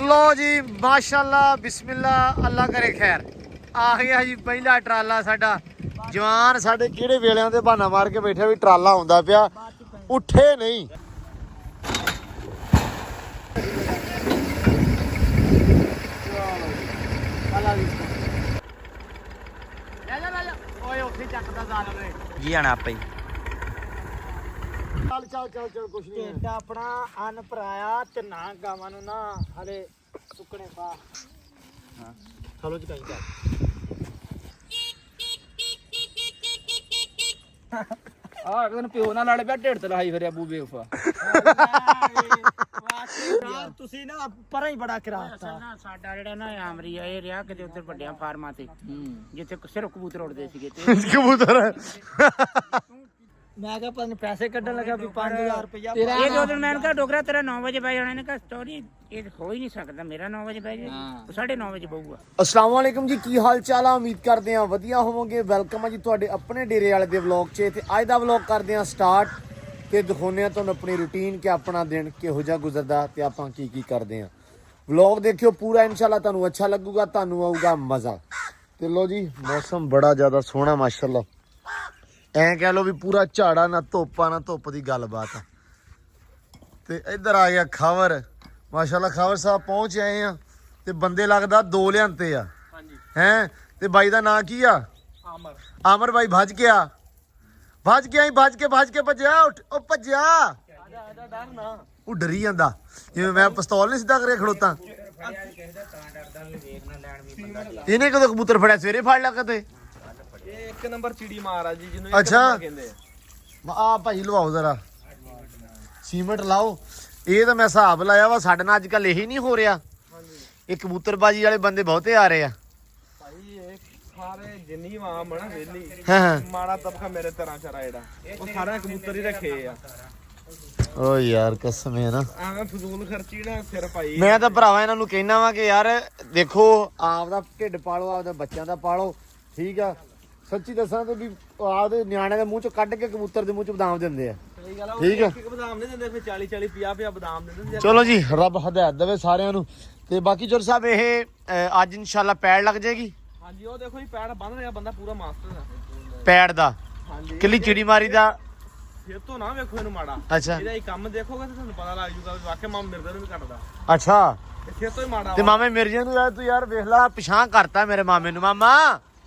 लो जी माशाअल्लाह बिस्मिल्लाह अल्लाह करे खैर आ गया जी पहला ट्राला साडा जवान साडे किहड़े वेलियां ते बहाना मार के बैठे भी ट्राला आउंदा पिया उठे नहीं जी आना आप चल चल चल चल कुछ नहीं ਢਿੱਡ ਆਪਣਾ ਅੰਨ ਭਰਾਇਆ ਤੇ ਨਾ ਗਾਵਾਂ ਨੂੰ ਨਾ ਹਲੇ ਸੁੱਕਣੇ ਪਾ ਹਾਂ ਚਲੋ ਜੀ ਕਹੀਂ ਆ ਅਗਨ ਪਿਓ ਨਾਲ ਲੜ ਪਿਆ ਢਿੱਡ ਤੇ ਲਾਈ ਫਿਰਿਆ ਬੂ ਬੇਵਫਾ ਯਾਰ ਤੁਸੀਂ ਨਾ ਪਰਾਂ ਹੀ ਬੜਾ ਕਰਾਤਾ ਸਾਡਾ ਜਿਹੜਾ ਨਾ ਆਮਰੀ ਆ ਇਹ ਰਿਹਾ ਕਿਤੇ ਉੱਧਰ ਵੱਡਿਆਂ ਫਾਰਮਾਂ ਤੇ ਜਿੱਥੇ ਸਿਰਫ ਕਬੂਤਰ ਉੱਡਦੇ ਸੀਗੇ ਤੇ कबूतर ਮੈਂ ਕਿਹਾ ਪਰ ਪੈਸੇ ਕੱਢਣ ਲੱਗਾ ਵੀ 5000 ਰੁਪਇਆ ਇਹ ਦੋ ਦਿਨ ਮੈਂ ਕਿਹਾ ਡੋਗਰਾ ਤੇਰਾ 9 ਵਜੇ ਬਹਿ ਜਾਣਾ ਨੇ ਕਿਹਾ ਸਟੋਰੀ ਇਹ ਹੋ ਹੀ ਨਹੀਂ ਸਕਦਾ ਮੇਰਾ 9 ਵਜੇ ਬਹਿ ਜਾਏ 9:30 ਵਜੇ ਬਹੂਗਾ अस्सलाम वालेकुम जी की हाल चाल आ उम्मीद करते हैं वधिया होवोगे वेलकम है जी तुहाडे अपने डेरे वाले दे व्लॉग च ते अज दा व्लॉग करदे हां स्टार्ट ते दिखाउने हां तुहानूं अपनी रूटीन कि अपना दिन किहो जिहा गुजरदा ते आपां की करदे हां व्लॉग देखियो पूरा इंशाल्लाह तुहानूं अच्छा लगूगा तुहानूं आऊगा मज़ा ते लो जी मौसम बड़ा ज़्यादा सोहना माशाअल्लाह ਐ ਕਹਿ ਲੋ ਵੀ ਪੂਰਾ ਝਾੜਾ ਨਾ ਧੁੱਪ ਦੀ ਗੱਲਬਾਤ ਆ ਤੇ ਇੱਧਰ ਆ ਗਿਆ ਖਬਰ ਮਾਸ਼ਾਅੱਲਾ ਖਬਰ ਸਾਹਿਬ ਪਹੁੰਚ ਆਏ ਆ ਤੇ ਬੰਦੇ ਲੱਗਦਾ ਦੋ ਲਿਆਂਤੇ ਆ ਹਾਂਜੀ ਹੈ ਤੇ ਬਾਈ ਦਾ ਨਾਂ ਕੀ ਆ ਆਮਰ ਬਾਈ ਭੱਜ ਕੇ ਭੱਜਿਆ ਉਹ ਭੱਜਿਆ ਉਹ ਡਰੀ ਜਾਂਦਾ ਜਿਵੇਂ ਮੈਂ ਪਿਸਤੌਲ ਨਹੀਂ ਸਿੱਧਾ ਕਰੇ ਖੜੋਤਾ ਇਹਨੇ ਕਦੋਂ ਕਬੂਤਰ ਫੜਿਆ ਸਵੇਰੇ ਫੜ ਲਿਆ ਕਦੇ ਇੱਕ ਨੰਬਰ ਚਿੜੀ ਮਾਰਾ ਜੀ ਜਿਹਨੂੰ ਅੱਛਾ ਆ ਭਾਈ ਲਵਾਓ ਜ਼ਰਾ ਸੀਮੈਂਟ ਲਾਓ ਇਹ ਤਾਂ ਮੈਂ ਹਿਸਾਬ ਲਾਇਆ ਵਾ ਸਾਡੇ ਨਾਲ ਅੱਜ ਕੱਲ ਇਹੀ ਨਹੀਂ ਹੋ ਰਿਹਾ ਇਹ ਕਬੂਤਰਬਾਜੀ ਵਾਲੇ ਬੰਦੇ ਬਹੁਤੇ ਆ ਰਹੇ ਆ ਭਾਈ ਇਹ ਸਾਰੇ ਜਿੰਨੀ ਮਾਂ ਮਣਾ ਵੇਲੀ ਹਾਂ ਮਾੜਾ ਤਬਕਾ ਮੇਰੇ ਤਰ੍ਹਾਂ ਚਰਾ ਜਿਹੜਾ ਉਹ ਸਾਰਾ ਕਬੂਤਰ ਹੀ ਰੱਖੇ ਆ ਓ ਯਾਰ ਕਸਮ ਹੈ ਨਾ ਐਵੇਂ ਫਜ਼ੂਲ ਖਰਚੀ ਨਾ ਸਿਰ ਭਾਈ ਮੈਂ ਤਾਂ ਭਰਾਵਾ ਇਹਨਾਂ ਨੂੰ ਕਹਿਣਾ ਵਾ ਕਿ ਯਾਰ ਦੇਖੋ ਆਪਦਾ ਢਿੱਡ ਪਾਲੋ ਆਪਦੇ ਬੱਚਿਆਂ ਦਾ ਪਾਲੋ ਠੀਕ ਆ ਸੱਚੀ ਦੱਸਾਂ ਤੇ ਵੀ ਆਪਦੇ ਨਿਆਣਿਆਂ ਦੇ ਮੂੰਹ ਚੋਂ ਕੱਢ ਕੇ ਕਬੂਤਰ ਦੇ ਮੂੰਹ ਚ ਬਦਾਮ ਦਿੰਦੇ ਆ ਸਹੀ ਗੱਲ ਆ ਠੀਕ ਆ ਇੱਕ ਬਦਾਮ ਨਹੀਂ ਦਿੰਦੇ ਫਿਰ 40 50 ਬਦਾਮ ਦੇ ਦਿੰਦੇ ਚਲੋ ਜੀ ਰੱਬ ਹਦਾਇਤ ਦੇਵੇ ਸਾਰਿਆਂ ਨੂੰ ਤੇ ਬਾਕੀ ਜੁਰ ਸਾਹਿਬ ਇਹ ਅੱਜ ਇਨਸ਼ਾਅੱਲਾ ਪੈੜ ਲੱਗ ਜਾਏਗੀ ਹਾਂਜੀ ਉਹ ਦੇਖੋ ਜੀ ਪੈੜ ਬੰਨ ਰਿਹਾ ਬੰਦਾ ਪੂਰਾ ਮਾਸਟਰ ਦਾ ਪੈੜ ਦਾ ਹਾਂਜੀ ਕਿੱਲੀ ਚਿੜੀ ਮਾਰੀ ਦਾ ਫਿਰ ਤੋਂ ਨਾ ਵੇਖੋ ਇਹਨੂੰ ਮਾੜਾ ਅੱਛਾ ਇਹਦਾ ਹੀ ਕੰਮ ਦੇਖੋਗੇ ਤਾਂ ਤੁਹਾਨੂੰ ਪਤਾ ਲੱਗ ਜੂਗਾ ਵੀ ਵਾਕਿਆ ਮਾਮ ਮਿਰਜ਼ਾ ਨੂੰ ਵੀ ਕੱਟਦਾ ਅੱਛਾ ਤੇ ਫਿਰ ਤੋਂ ਹੀ ਮਾੜਾ ਤੇ ਮਾਮੇ ਮਿਰਜ਼ੇ ਨੂੰ ਯਾਰ ਤੂੰ ਯਾਰ ਵੇਖ ਲਾ ਪਿਛਾਂ ਕਰਤਾ ਮੇਰੇ ਮਾਮੇ ਨੂੰ ਮਾਮਾ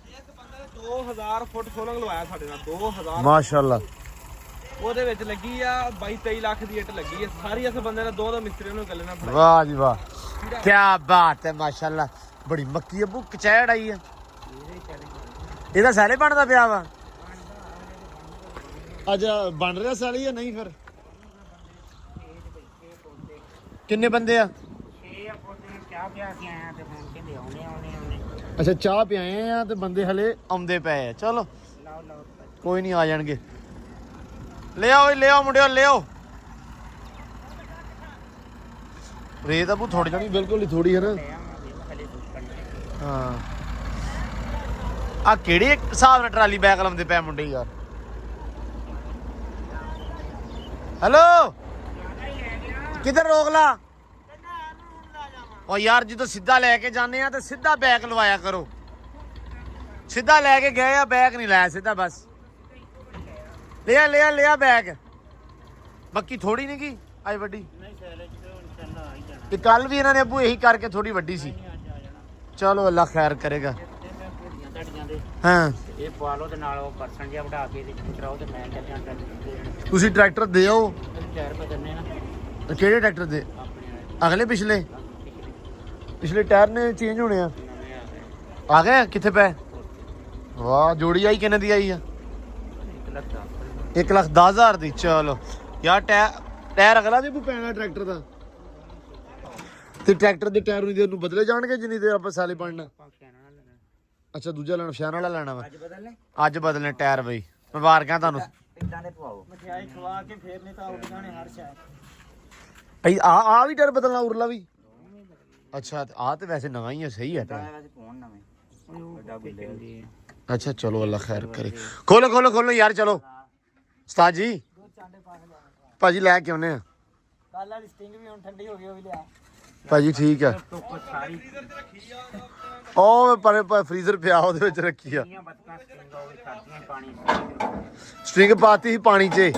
ਇੱਕ ਬੰਦੇ ਨੇ 2000 ਫੁੱਟ ਸੋਲੰਗ ਲਵਾਇਆ ਸਾਡੇ ਨਾਲ 2000 ਮਾਸ਼ਾਅੱਲਾ ਉਹਦੇ ਵਿੱਚ ਲੱਗੀ ਆ 22-23 ਲੱਖ ਦੀ ਇੱਟ ਲੱਗੀ ਆ ਸਾਰੀ ਇਸ ਬੰਦੇ ਨੇ ਦੋ ਮਿਸਤਰੀਆਂ ਨੂੰ ਇਕੱਲੇ ਨਾਲ ਬਣਾਈ ਵਾਹ ਜੀ ਵਾਹ ਕੀ ਬਾਤ ਹੈ ਮਾਸ਼ਾਅੱਲਾ ਬੜੀ ਮੱਕੀ ਅੱਬੂ ਕਚੈੜ ਆਈ ਆ ਇਹਦਾ ਸਾਰੇ ਬਣਦਾ ਪਿਆ ਵਾ ਅੱਜ ਬਣ ਰਿਹਾ ਸਾਲੀ ਜਾਂ ਨਹੀਂ ਫਿਰ ਕਿੰਨੇ ਬੰਦੇ ਆ 6 ਫੁੱਟ ਚਾਹ ਪਿਆ ਕੇ ਆਇਆ ਤੇ ਹੁਣ ਕਹਿੰਦੇ ਆਉਣੇ ਅੱਛਾ ਚਾਹ ਪਿਆਏ ਆ ਤੇ ਬੰਦੇ ਹਲੇ ਆਉਂਦੇ ਪਏ ਆ ਚਲੋ ਲਾਓ ਕੋਈ ਨਹੀਂ ਆ ਜਾਣਗੇ ਲਿਆਓ ਮੁੰਡਿਓ ਲਿਆਓ ਰੇਤ ਆਪੂ ਥੋੜੀ ਜਾਣੀ ਬਿਲਕੁਲ ਹੀ ਥੋੜੀ ਹੈ ਨਾ ਹਾਂ ਆ ਕਿਹੜੇ ਹਿਸਾਬ ਨਾਲ ਟਰਾਲੀ ਬੈਕ ਲਾਉਂਦੇ ਪਏ ਮੁੰਡੇ ਯਾਰ ਹੈਲੋ ਕਿੱਧਰ ਰੋਕ ਲਾ ਉਹ ਯਾਰ ਜਦੋਂ ਸਿੱਧਾ ਲੈ ਕੇ ਜਾਂਦੇ ਆ ਤੇ ਸਿੱਧਾ ਬੈਕ ਲਵਾਇਆ ਕਰੋ ਸਿੱਧਾ ਲੈ ਕੇ ਗਏ ਆ ਬੈਕ ਨਹੀਂ ਲਾਇਆ ਸਿੱਧਾ ਬਸ ਲਿਆ ਬੈਗ ਮੱਕੀ ਥੋੜੀ ਨਹੀਂ ਕੀ ਅੱਜ ਵੱਡੀ ਤੇ ਕੱਲ ਵੀ ਇਹਨਾਂ ਨੇ ਅੱਬੂ ਇਹੀ ਕਰਕੇ ਥੋੜੀ ਵੱਡੀ ਸੀ ਚਲੋ ਅੱਲਾ ਖੈਰ ਕਰੇਗਾ ਹਾਂ ਇਹ ਪਵਾ ਲਓ ਤੇ ਨਾਲ ਉਹ ਪਰਸਨ ਜਿਹਾ ਵਢਾ ਕੇ ਤੇ ਚਰਾਓ ਤੇ ਮੈਂ ਚੱਲਿਆ ਤੁਸੀਂ ਟਰੈਕਟਰ ਦਿਓ 4 ਰੁਪਏ ਦਿੰਨੇ ਨਾ ਕਿਹੜੇ ਟਰੈਕਟਰ ਦੇ ਅਗਲੇ ਪਿਛਲੇ ਟਾਇਰ ਨੇ ਚੇਂਜ ਹੋਣੇ ਆ ਗਏ ਕਿੱਥੇ ਪਏ ਵਾਹ ਜੋੜੀ ਆਈ ਕਿੰਨੇ ਦੀ ਆਈ ਆ 1,10,000 ਦੀ ਚਲੋ ਯਾਰ ਟਾਇਰ ਅਗਲਾ ਵੀ ਪੈਣਾ ਟਰੈਕਟਰ ਦਾ ਤੇ ਟਰੈਕਟਰ ਦੇ ਟਾਇਰ ਨੂੰ ਬਦਲੇ ਜਾਣਗੇ ਜਿੰਨੀ ਦੇਰ ਆਪਾਂ ਸਾਲੇ ਬਣਨਾ ਅੱਛਾ ਦੂਜਾ ਲੈਣਾ ਫਿਆਨ ਵਾਲਾ ਲੈਣਾ ਵਾ ਅੱਜ ਬਦਲਨੇ ਟਾਇਰ ਬਈ ਮੁਬਾਰਕਾਂ ਤੁਹਾਨੂੰ ਇਦਾਂ ਦੇ ਪਵਾਓ ਮਠਿਆਈ ਖਵਾ ਕੇ ਫੇਰ ਨਹੀਂ ਤਾਂ ਉੱਡ ਜਾਣੇ ਹਰ ਸ਼ਾਇਦ ਆ ਵੀ ਟਾਇਰ ਬਦਲਣਾ ਉਰਲਾ ਵੀ ਅੱਛਾ ਆ ਤੇ ਵੈਸੇ ਨਵਾਂ ਹੀ ਆ ਸਹੀ ਹੈ ਵੈਸੇ ਫੋਨ ਨਵੇਂ ਵੱਡਾ ਗੁੱਲੇ ਅੱਛਾ ਚਲੋ ਅੱਲਾ ਖੈਰ ਕਰੇ ਖੋਲੋ ਯਾਰ ਚਲੋ ਉਸਤਾਦ ਜੀ ਭਾਜੀ ਲੈ ਕੇ ਆਉਨੇ ਆ ਕੱਲ ਵਾਲੀ ਸਟਿੰਗ ਵੀ ਹੁਣ ਠੰਡੀ ਹੋ ਗਈ ਉਹ ਵੀ ਲਿਆ ਭਾਜੀ ਠੀਕ ਆ ਧੁੱਪ ਸਾਰੀ ਉਹ ਪਰੇ ਫਰੀਜ਼ਰ ਪਿਆ ਉਹਦੇ ਵਿੱਚ ਰੱਖੀ ਆ ਦੀਆਂ ਬੱਤਾਂ ਸਟਿੰਗ ਹੋ ਗਈ ਕਰਦੀਆਂ ਪਾਣੀ ਸਟ੍ਰਿੰਗ ਪਾਤੀ ਸੀ ਪਾਣੀ 'ਚ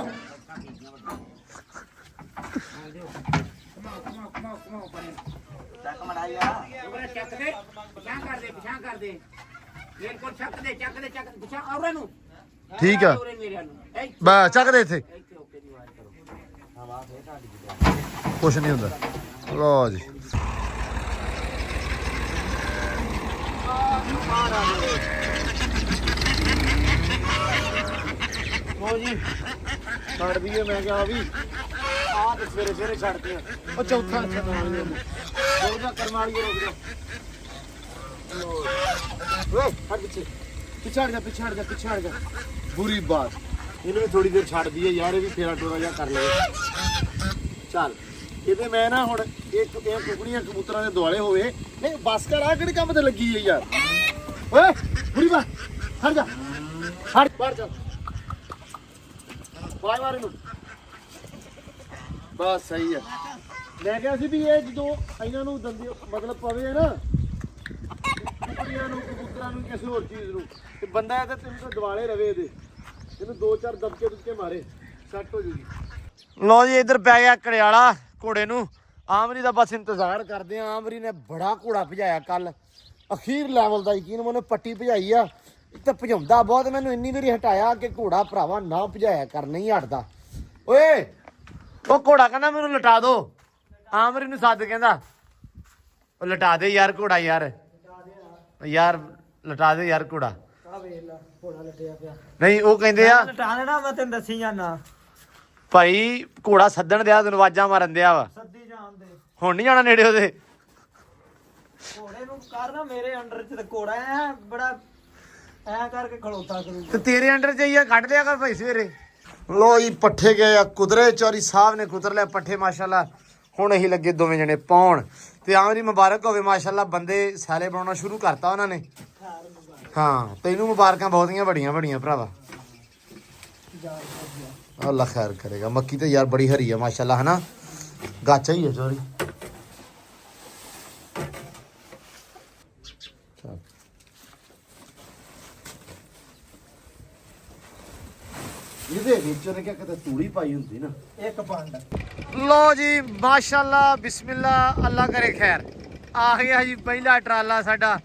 ਚੱਕ ਮੜਾਇਆ ਡੋਗਰਾ ਚੱਕ ਦੇ ਪਿਛਾਂ ਕਰ ਦੇ ਇਹ ਕੋਲ ਚੱਕ ਦੇ ਪਿਛਾਂ ਔਰੇ ਨੂੰ ਠੀਕ ਆ ਔਰੇ ਮੇਰੇ ਨੂੰ ਇੱਥੇ ਬਸ ਚੱਕ ਦੇ ਇੱਥੇ ਓਕੇ ਦੀ ਆਵਾਜ਼ ਕਰੋ ਹਵਾ ਫੇਰ ਤੁਹਾਡੀ ਕੁਛ ਨਹੀਂ ਹੁੰਦਾ ਲਓ ਜੀ ਲਓ ਜੀ ਛੱਡ ਦਈਏ ਮੈਂ ਕਿਹਾ ਵੀ ਆਹ ਤੇ ਸਵੇਰੇ ਛੱਡਦੇ ਆ ਉਹ ਚੌਥਾ ਛੱਡਣ ਵਾਲੀ ਕਰਮ ਵਾਲੀ ਰੁਕ ਜਾ ਓਏ ਹਟ ਪਿੱਛੇ ਹਟ ਜਾ ਬੁਰੀ ਬਾਤ ਇਹਨੂੰ ਵੀ ਥੋੜੀ ਦੇਰ ਛੱਡ ਦਈਏ ਯਾਰ ਇਹ ਵੀ ਫੇਰਾ ਟੋਰਾ ਜਿਹਾ ਕਰ ਲਵੇ ਚੱਲ ਇਹਦੇ ਮੈਂ ਨਾ ਹੁਣ ਇਹ ਕੁਕੜੀਆਂ ਕਬੂਤਰਾਂ ਦੇ ਦੁਆਲੇ ਹੋਵੇ ਨਹੀਂ ਬਸ ਕਰ ਆ ਕਿਹੜੇ ਕੰਮ ਤੇ ਲੱਗੀ ਹੈ ਯਾਰ ਓਏ ਬੁਰੀ ਬਾਤ ਹਟ ਜਾ ਹਟ ਬਾਹਰ ਚੱਲ ਬਾਹਰ ਮਾਰ ਇਹਨੂੰ ਬਸ ਸਹੀ ਹੈ ਮੈਂ ਕਿਹਾ ਸੀ ਵੀ ਇਹ ਜਦੋਂ ਇਹਨਾਂ ਨੂੰ ਦੰਦੇ ਮਤਲਬ ਪਵੇ ਨਾ ਕੁਕੜੀਆਂ ਨੂੰ ਕਬੂਤਰਾਂ ਨੂੰ ਕਿਸੇ ਹੋਰ ਚੀਜ਼ ਨੂੰ ਤੇ ਬੰਦਾ ਇਹਦੇ ਤਿੰਨ ਤੋਂ ਦਿਵਾਲੇ ਰਵੇ ਇਹਨੂੰ ਦੋ ਚਾਰ ਦਬਕੇ ਮਾਰੇ ਸੈੱਟ ਹੋ ਜੂਗੀ ਲਓ ਜੀ ਇੱਧਰ ਪੈ ਗਿਆ ਕੜਿਆਲਾ ਘੋੜੇ ਨੂੰ ਆਮਰੀ ਦਾ ਬਸ ਇੰਤਜ਼ਾਰ ਕਰਦੇ ਆ ਆਮਰੀ ਨੇ ਬੜਾ ਘੋੜਾ ਭਜਾਇਆ ਕੱਲ ਅਖੀਰ ਲੈਵਲ ਦਾ ਯਕੀਨ ਮੈਨੂੰ ਪੱਟੀ ਭਜਾਈ ਆ ਇੱਕ ਤਾਂ ਭਜਾਉਂਦਾ ਬਹੁਤ ਮੈਨੂੰ ਇੰਨੀ ਵਾਰੀ ਹਟਾਇਆ ਕਿ ਘੋੜਾ ਭਰਾਵਾ ਨਾ ਭਜਾਇਆ ਕਰ ਨਹੀਂ ਹਟਦਾ ਓਏ ਉਹ ਘੋੜਾ ਕਹਿੰਦਾ ਮੈਨੂੰ ਲਟਾ ਦੋ ਆਮਰੀ ਨੂੰ ਸੱਦ ਕਹਿੰਦਾ ਉਹ ਲਟਾ ਦੇ ਯਾਰ ਘੋੜਾ ਯਾਰ ਲਟਾ ਦੇ ਯਾਰ ਘੋੜਾ ਘੋੜਾ ਲੱਟਿਆ ਪਿਆ ਨਹੀਂ ਉਹ ਕਹਿੰਦੇ ਆ ਲਟਾ ਦੇਣਾ ਮੈਂ ਤੈਨੂੰ ਦੱਸੀ ਜਾਣਾ ਭਾਈ ਘੋੜਾ ਸੱਦਣ ਦਿਆ ਤੈਨੂੰ ਆਵਾਜ਼ਾਂ ਮਾਰਨ ਦਿਆ ਵਾ ਸੱਦੀ ਜਾਣ ਦੇ ਹੁਣ ਨਹੀਂ ਜਾਣਾ ਨੇੜੇ ਉਹਦੇ ਘੋੜੇ ਨੂੰ ਕਰਨਾ ਮੇਰੇ ਅੰਡਰ ਚ ਤੇ ਘੋੜਾ ਐ ਬੜਾ ਐ ਕਰਕੇ ਖਲੋਤਾ ਕਰੂ ਤੇ ਤੇਰੇ ਅੰਡਰ ਚਾਹੀਏ ਕੱਢ ਲਿਆ ਕਰ ਭਾਈ ਸਵੇਰੇ ਲੋ ਜੀ ਪੱਠੇ ਗਏ ਆ ਕੁਦਰੇ ਚੌਰੀ ਸਾਹਿਬ ਨੇ ਕੁਦਰ ਲਿਆ ਪੱਠੇ ਮਾਸ਼ਾਅੱਲਾ ਹੁਣ ਅਸੀਂ ਲੱਗੇ ਦੋਵੇਂ ਜਣੇ ਪਾਉਣ ਤੇ ਆਮਰੀ ਮੁਬਾਰਕ ਹੋਵੇ ਮਾਸ਼ਾਅੱਲਾ ਬੰਦੇ ਸਾਲੇ ਬਣਾਉਣਾ ਸ਼ੁਰੂ ਕਰਤਾ ਉਹਨਾਂ ਨੇ ਹਾਂ ਤੈਨੂੰ ਮੁਬਾਰਕਾਂ ਬਹੁਤੀਆਂ ਬੜੀਆਂ ਭਰਾਵਾ ਅੱਲਾ ਖੈਰ ਕਰੇਗਾ ਮੱਕੀ ਤੇ ਯਾਰ ਬੜੀ ਹਰੀ ਆ ਮਾਸ਼ਾਅੱਲਾ ਹਨਾ ਗਾਚਾ ਹੀ ਹੈ ਚੋਰੀ ਇਹਦੇ ਵਿੱਚ ਨੇ ਕਿਹਾ ਕਿ ਤੂੜੀ ਪਾਈ ਹੁੰਦੀ ਨਾ ਇੱਕ ਪੰਡ ਲੋ ਜੀ ਮਾਸ਼ਾਅੱਲਾ ਬਿਸਮਿਲ੍ਲਾ ਅੱਲਾ ਕਰੇ ਖੈਰ ਆ ਗਿਆ ਜੀ ਪਹਿਲਾ ਟਰਾਲਾ ਸਾਡਾ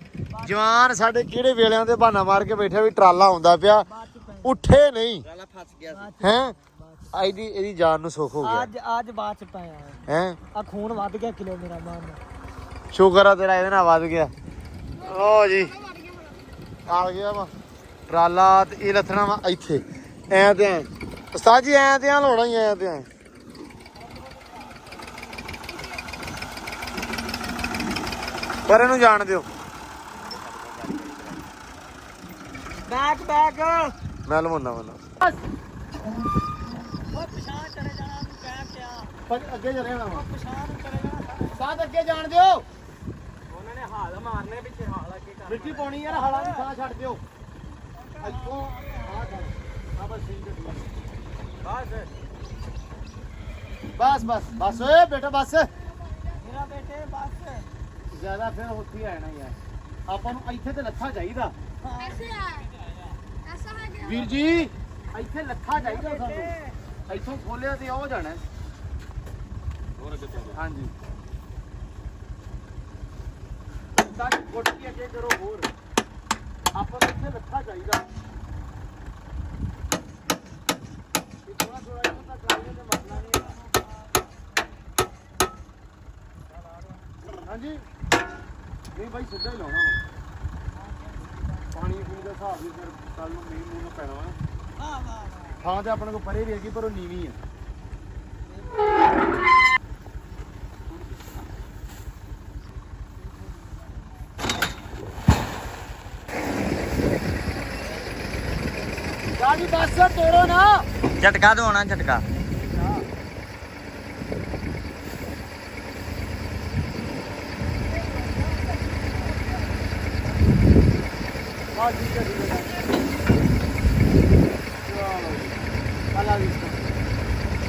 ਜਵਾਨ ਸਾਡੇ ਕਿਹੜੇ ਵੇਲਿਆਂ ਦੇ ਬਹਾਨਾ ਮਾਰ ਕੇ ਬੈਠਿਆ ਵੀ ਟਰਾਲਾ ਆਉਂਦਾ ਪਿਆ ਉੱਠੇ ਨਹੀਂ ਟਰਾਲਾ ਫਸ ਗਿਆ ਹੈ ਇਹਦੀ ਜਾਨ ਨੂੰ ਸੁੱਖ ਹੋ ਗਿਆ ਅੱਜ ਬਾਅਦ ਚ ਪਾਇਆ ਹੈ ਆ ਖੂਨ ਵੱਧ ਗਿਆ ਕਿਲੋ ਮੇਰਾ ਮਾਨ ਸ਼ੁਕਰ ਆ ਤੇਰਾ ਇਹਦੇ ਨਾਲ ਵੱਧ ਗਿਆ ਲੋ ਜੀ ਆ ਗਿਆ ਵਾ ਟਰਾਲਾ ਤੇ ਇਹ ਲੱਥਣਾ ਵਾ ਇੱਥੇ ਐ ਤੇ ਐ ਉਸਤਾਦ ਜੀ ਐ ਤੇ ਐ ਲੋਣਾ ਹੀ ਐ ਤੇ ਐ ਪਰ ਇਹਨੂੰ ਜਾਣ ਦਿਓ ਬੈਕ ਮੈਂ ਲਵਾਉਣਾ ਵਾ ਉਹ ਪਛਾਣ ਚਲੇ ਜਾਣਾ ਨੂੰ ਕਹਿ ਪਿਆ ਪਰ ਅੱਗੇ ਜਾ ਰਿਹਾ ਵਾ ਪਛਾਣ ਚਲੇ ਜਾਣਾ ਸਾਧ ਅੱਗੇ ਜਾਣ ਦਿਓ ਉਹਨਾਂ ਨੇ ਹਾਲ ਮਾਰਨੇ ਪਿੱਛੇ ਹਾਲ ਅੱਗੇ ਕਰ ਮਿੱਟੀ ਪਾਉਣੀ ਯਾਰ ਹਾਲਾਂ ਦੀ ਥਾਂ ਛੱਡ ਦਿਓ ਇੱਥੋਂ ਆ ਬਸ ਠੀਕ ਹੈ ਬਸ ਓਏ ਬੇਟਾ ਬਸ ਮੇਰਾ ਬੇਟੇ ਬਸ ਜ਼ਿਆਦਾ ਫਿਰ ਉੱਥੇ ਆਣਾ ਯਾਰ ਆਪਾਂ ਨੂੰ ਇੱਥੇ ਤੇ ਲੱਥਾ ਚਾਹੀਦਾ ऐसे ऐसा है क्या ਵੀਰ ਜੀ ਇੱਥੇ ਲੱਥਾ ਚਾਹੀਦਾ ਸਾਨੂੰ ਇੱਥੋਂ ਖੋਲਿਆ ਤੇ ਉਹ ਜਾਣਾ ਹਾਂਜੀ ਤਾਂ ਗੁੱਟ ਕੇ ਅੱਗੇ ਕਰੋ ਹੋਰ ਆਪਾਂ ਨੂੰ ਇੱਥੇ ਲੱਥਾ ਚਾਹੀਦਾ ਇਤਨਾ ਥੋੜਾ ਜਿਹਾ ਤਾਂ ਟਰਾਲੇ ਤੇ ਮਸਲਾ ਨਹੀਂ ਹੈ ਹਾਂਜੀ ਨਹੀਂ ਭਾਈ ਸਿੱਧਾ ਹੀ ਲਾਉਣਾ ਵਾ ਪਾਣੀ ਪੂਣੀ ਦਾ ਹਿਸਾਬ ਵੀ ਫਿਰ ਕੱਲ ਨੂੰ ਮੀਂਹ ਮੂੰਹ ਨੂੰ ਪੈਣਾ ਵਾ ਥਾਂ ਤੇ ਆਪਣੇ ਕੋਲ ਪਰੇ ਵੀ ਹੈਗੀ ਪਰ ਉਹ ਨੀਵੀਂ ਆ ਗਾੜੀ ਬੱਸ ਤੋੜੋ ਨਾ ਝਟਕਾ ਦਵਾਉਣਾ ਝਟਕਾ ਹਾਂ ਠੀਕ ਹੈ ਅੱਲਾ ਵੀ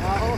ਆਹੋ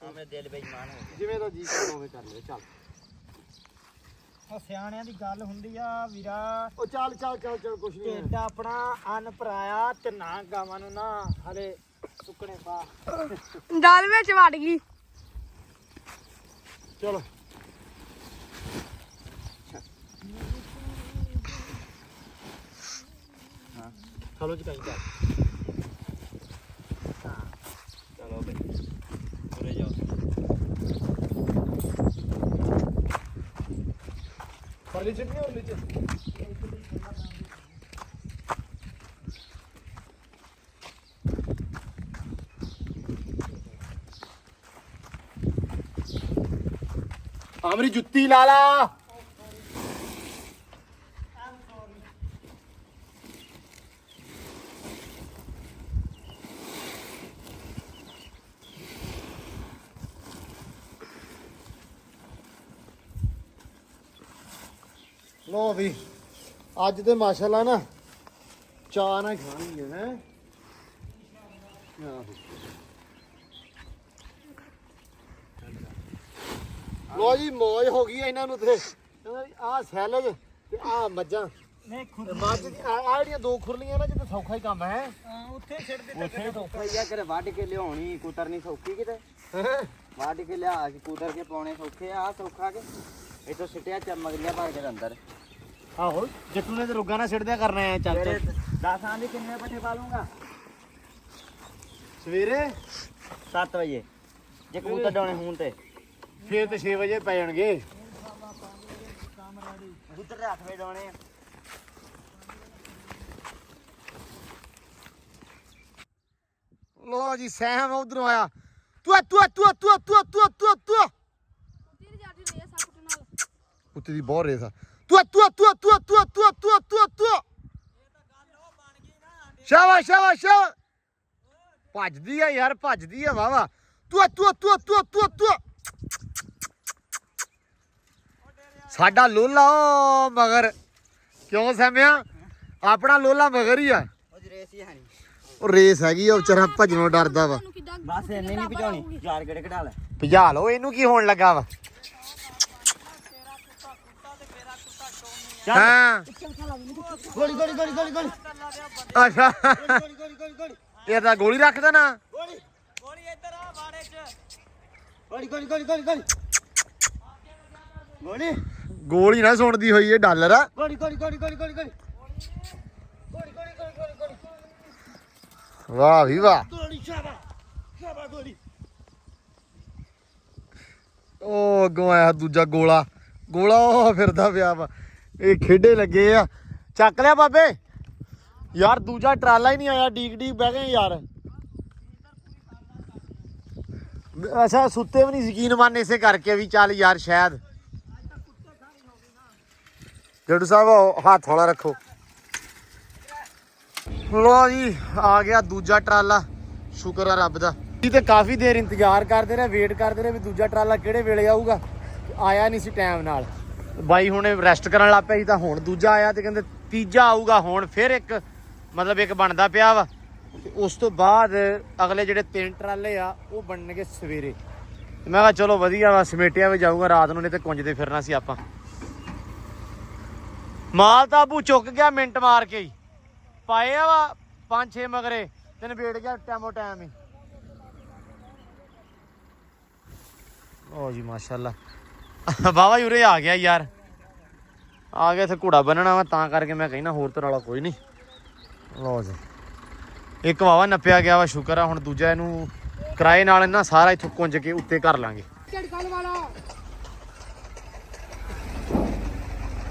ਆਪਣੇ ਦਿਲ ਬੇਈਮਾਨ ਹੋ ਗਿਆ। ਜਿਵੇਂ ਦਾ ਜੀ ਕਰਦਾ ਉਵੇਂ ਕਰ ਲੈ। ਚੱਲ ਉਹ ਸਿਆਣਿਆਂ ਦੀ ਗੱਲ ਹੁੰਦੀ ਆ ਵੀਰਾ, ਉਹ ਚੱਲ ਕੁਛ ਨਹੀਂ ਢਿੱਡ ਆਪਣਾ ਅੰਨ ਭਰਾਇਆ ਤੇ ਨਾ ਗਾਵਾਂ ਨੂੰ ਨਾ ਹਲੇ ਸੁੱਕਣੇ ਪਾ। ਦਾਲ ਵਿੱਚ ਵੜ ਗਈ। ਚਲੋ ਚਲੋ ਜੀ ਕਹੀਂ ਚਲੋ ਬਈ ਪੂਰੇ ਜਾਓ। ਪਰਲੀ ਚਟਨੀ ਹੋਰ ਨੀਚੇ ਆਮਰੀ ਜੁੱਤੀ ਲਾ ਲਾ। ਲੋ ਵੀ ਅੱਜ ਤੇ ਮਾਸ਼ਾਅੱਲਾ ਨਾ ਚਾਹ ਨਾ ਖਾਣੀ ਹੈ ਲੋ ਜੀ ਮੌਜ ਹੋ ਗਈ ਇਹਨਾਂ ਨੂੰ ਤੇ ਆਹ ਸੈਲਜ ਤੇ ਆਹ ਮੱਝਾਂ ਨਹੀਂ ਮੱਝ ਦੀ ਆਹ ਜਿਹੜੀਆਂ ਦੋ ਖੁਰਲੀਆਂ ਨਾ ਜਿੱਤੇ ਸੌਖਾ ਹੀ ਕੰਮ ਹੈ ਉੱਥੇ ਛੱਡ ਦੇ। ਉੱਥੇ ਸੌਖਾ ਹੀ ਆ ਕਰੇ ਵੱਢ ਕੇ ਲਿਆਉਣੀ ਕੁਤਰਨੀ ਸੌਖੀ ਕਿਤੇ ਵੱਢ ਕੇ ਲਿਆ ਕੇ ਕੁਤਰ ਕੇ ਪਾਉਣੇ ਸੌਖੇ ਆ ਸੌਖਾ ਕੇ ਇੱਥੋਂ ਸਿੱਟਿਆ ਚਮਗਲੀਆਂ ਭਰ ਕੇ ਅੰਦਰ ਆਹੋ ਜੱਟੂ ਨੇ ਤੇ ਰੁੱਗਾ ਨਾ ਛਿੜਦਿਆ ਕਰਨਾ ਹੈ ਚੱਲ ਮੇਰੇ 10 ਆਂਦੀ ਕਿੰਨੇ ਪੱਠੇ ਪਾ ਲੂੰਗਾ ਸਵੇਰੇ 7 ਵਜੇ ਜੇ ਕਬੂਤਰ ਡਾਉਣੇ ਹੋਣ ਤੇ ਫੇਰ ਤੇ 6 ਵਜੇ ਪੈ ਜਾਣਗੇ ਕਬੂਤਰ ਦੇ 8 ਵਜੇ ਡਾਉਣੇ ਆ ਲੋ ਜੀ ਸਹਿਮ ਉਧਰੋਂ ਆਇਆ ਤੂੰ ਤੇਰੀ ਜਾਂਦੀ ਰੇਸ ਆ ਕੁੱਟ ਨਾਲ। ਉੱਤੇ ਦੀ ਬਹੁਤ ਰੇਸ ਆ ਤੂੰ ਸ਼ਾਬਾਸ਼ ਸ਼ਾਬਾਸ਼ ਭੱਜਦੀ ਆ ਯਾਰ ਭੱਜਦੀ ਆ ਵਾਵਾ ਤੂੰ ਸਾਡਾ ਲੋਲਾ ਮਗਰ ਕਿਉਂ ਸਹਿਮਿਆ ਆਪਣਾ ਲੋਲਾ ਮਗਰ ਹੀ ਆ ਉਹ ਰੇਸ ਹੀ ਹੈ ਨਹੀਂ ਉਹ ਰੇਸ ਹੈਗੀ ਆ ਵਿਚਾਰਾ ਭੱਜਣੋਂ ਡਰਦਾ ਵਾ ਤੁਹਾਨੂੰ ਕਿੱਦਾਂ ਬਸ ਇੰਨੇ ਨਹੀਂ ਭਜਾਉਣੀ ਯਾਰ ਕਿਹੜੇ ਕਢਾ ਲੈ ਭਜਾ ਲਓ ਇਹਨੂੰ ਕੀ ਹੋਣ ਲੱਗਾ ਵਾ ਹਾਂ ਗੋਲੀ ਗੋਲੀ ਗੋਲੀ ਗੋਲੀ ਗੋਲੀ ਅੱਛਾ ਗੋਲੀ ਗੋਲੀ ਗੋਲੀ ਗੋਲੀ ਇਹ ਤਾਂ ਗੋਲੀ ਰੱਖਦਾ ਨਾ ਗੋਲੀ ਇੱਧਰ ਆ ਬਾੜੇ 'ਚ ਗੋਲੀ ਗੋਲੀ ਗੋਲੀ ਗੋਲੀ ਗੋਲੀ ਗੋਲੀ ਗੋਲੀ ਨਾ ਸੁਣਦੀ ਹੋਈ ਇਹ ਡਾਲਰ ਆ ਗੋਲੀ ਗੋਲੀ ਗੋਲੀ ਗੋਲੀ ਗੋਲੀ ਗੋਲੀ ਗੋਲੀ ਗੋਲੀ ਗੋਲੀ ਗੋਲੀ ਗੋਲੀ ਵਾਹ ਵੀ ਵਾਹ ਗੋਲੀ ਸ਼ਾਬਾ ਗੋਲੀ ਉਹ ਅੱਗੋਂ ਆਇਆ ਦੂਜਾ ਗੋਲਾ ਉਹ ਫਿਰਦਾ ਪਿਆ ਵਾ ਇਹ ਖੇਡੇ ਲੱਗੇ ਆ ਚੱਕ ਲਿਆ ਬਾਬੇ ਯਾਰ ਦੂਜਾ ਟਰਾਲਾ ਹੀ ਨਹੀਂ ਆਇਆ ਡੀਕ ਬਹਿ ਗਏ ਯਾਰ ਅੱਛਾ ਸੁੱਤੇ ਵੀ ਨਹੀਂ ਯਕੀਨ ਮੰਨ ਇਸੇ ਕਰਕੇ ਵੀ ਚੱਲ ਯਾਰ ਸ਼ਾਇਦ ਜੱਟੂ ਸਾਹਿਬ ਹੱਥ ਹੌਲਾ ਰੱਖੋ ਲੋ ਜੀ ਆ ਗਿਆ ਦੂਜਾ ਟਰਾਲਾ ਸ਼ੁਕਰ ਆ ਰੱਬ ਦਾ ਇਹ ਤੇ ਕਾਫੀ ਦੇਰ ਇੰਤਜ਼ਾਰ ਕਰਦੇ ਰਹੇ ਵੇਟ ਕਰਦੇ ਰਹੇ ਵੀ ਦੂਜਾ ਟਰਾਲਾ ਕਿਹੜੇ ਵੇਲੇ ਆਊਗਾ ਆਇਆ ਨਹੀਂ ਸੀ ਟਾਈਮ ਨਾਲ ਬਾਈ ਹੁਣੇ ਰੈਸਟ ਕਰਨ ਲੱਗ ਪਿਆ ਸੀ ਤਾਂ ਹੁਣ ਦੂਜਾ ਆਇਆ ਤੇ ਕਹਿੰਦੇ ਤੀਜਾ ਆਊਗਾ ਹੁਣ ਫਿਰ ਇੱਕ ਮਤਲਬ ਇੱਕ ਬਣਦਾ ਪਿਆ ਵਾ ਤੇ ਉਸ ਤੋਂ ਬਾਅਦ ਅਗਲੇ ਜਿਹੜੇ 3 ਟਰਾਲੇ ਆ ਉਹ ਬਣਨਗੇ ਸਵੇਰੇ ਤੇ ਮੈਂ ਕਿਹਾ ਚਲੋ ਵਧੀਆ ਵਾ ਸਮੇਟਿਆ ਵੀ ਜਾਊਗਾ ਰਾਤ ਨੂੰ ਨਹੀਂ ਤੇ ਕੁੰਜਦੇ ਫਿਰਨਾ ਸੀ ਆਪਾਂ ਮਾਲ ਤਾਂ ਆਬੂ ਚੁੱਕ ਗਿਆ ਮਿੰਟ ਮਾਰ ਕੇ ਹੀ ਪਾਏ ਆ ਵਾ 5-6 ਮਗਰੇ ਤੇ ਨਿਬੇੜ ਗਿਆ ਟਾਈਮੋ ਟਾਈਮ ਹੀ ਓ ਜੀ ਮਾਸ਼ਾਅੱਲਾ ਬਾਬਾ ਜੀ ਉਰੇ ਆ ਗਿਆ ਯਾਰ ਆ ਗਿਆ ਇੱਥੇ ਘੋੜਾ ਬੰਨਣਾ ਵਾ ਤਾਂ ਕਰਕੇ ਮੈਂ ਕਹਿਣਾ ਹੋਰ ਤਰ੍ਹਾਂ ਵਾਲਾ ਕੋਈ ਨਹੀਂ ਲਓ ਜੀ ਇੱਕ ਵਾਵਾ ਨੱਪਿਆ ਗਿਆ ਵਾ ਸ਼ੁਕਰ ਆ ਹੁਣ ਦੂਜਾ ਇਹਨੂੰ ਕਿਰਾਏ ਨਾਲ ਇਹਨਾਂ ਸਾਰਾ ਇੱਥੋਂ ਕੁੰਜ ਕੇ ਉੱਤੇ ਕਰ ਲਾਂਗੇ ਝੜਕਣ ਵਾਲਾ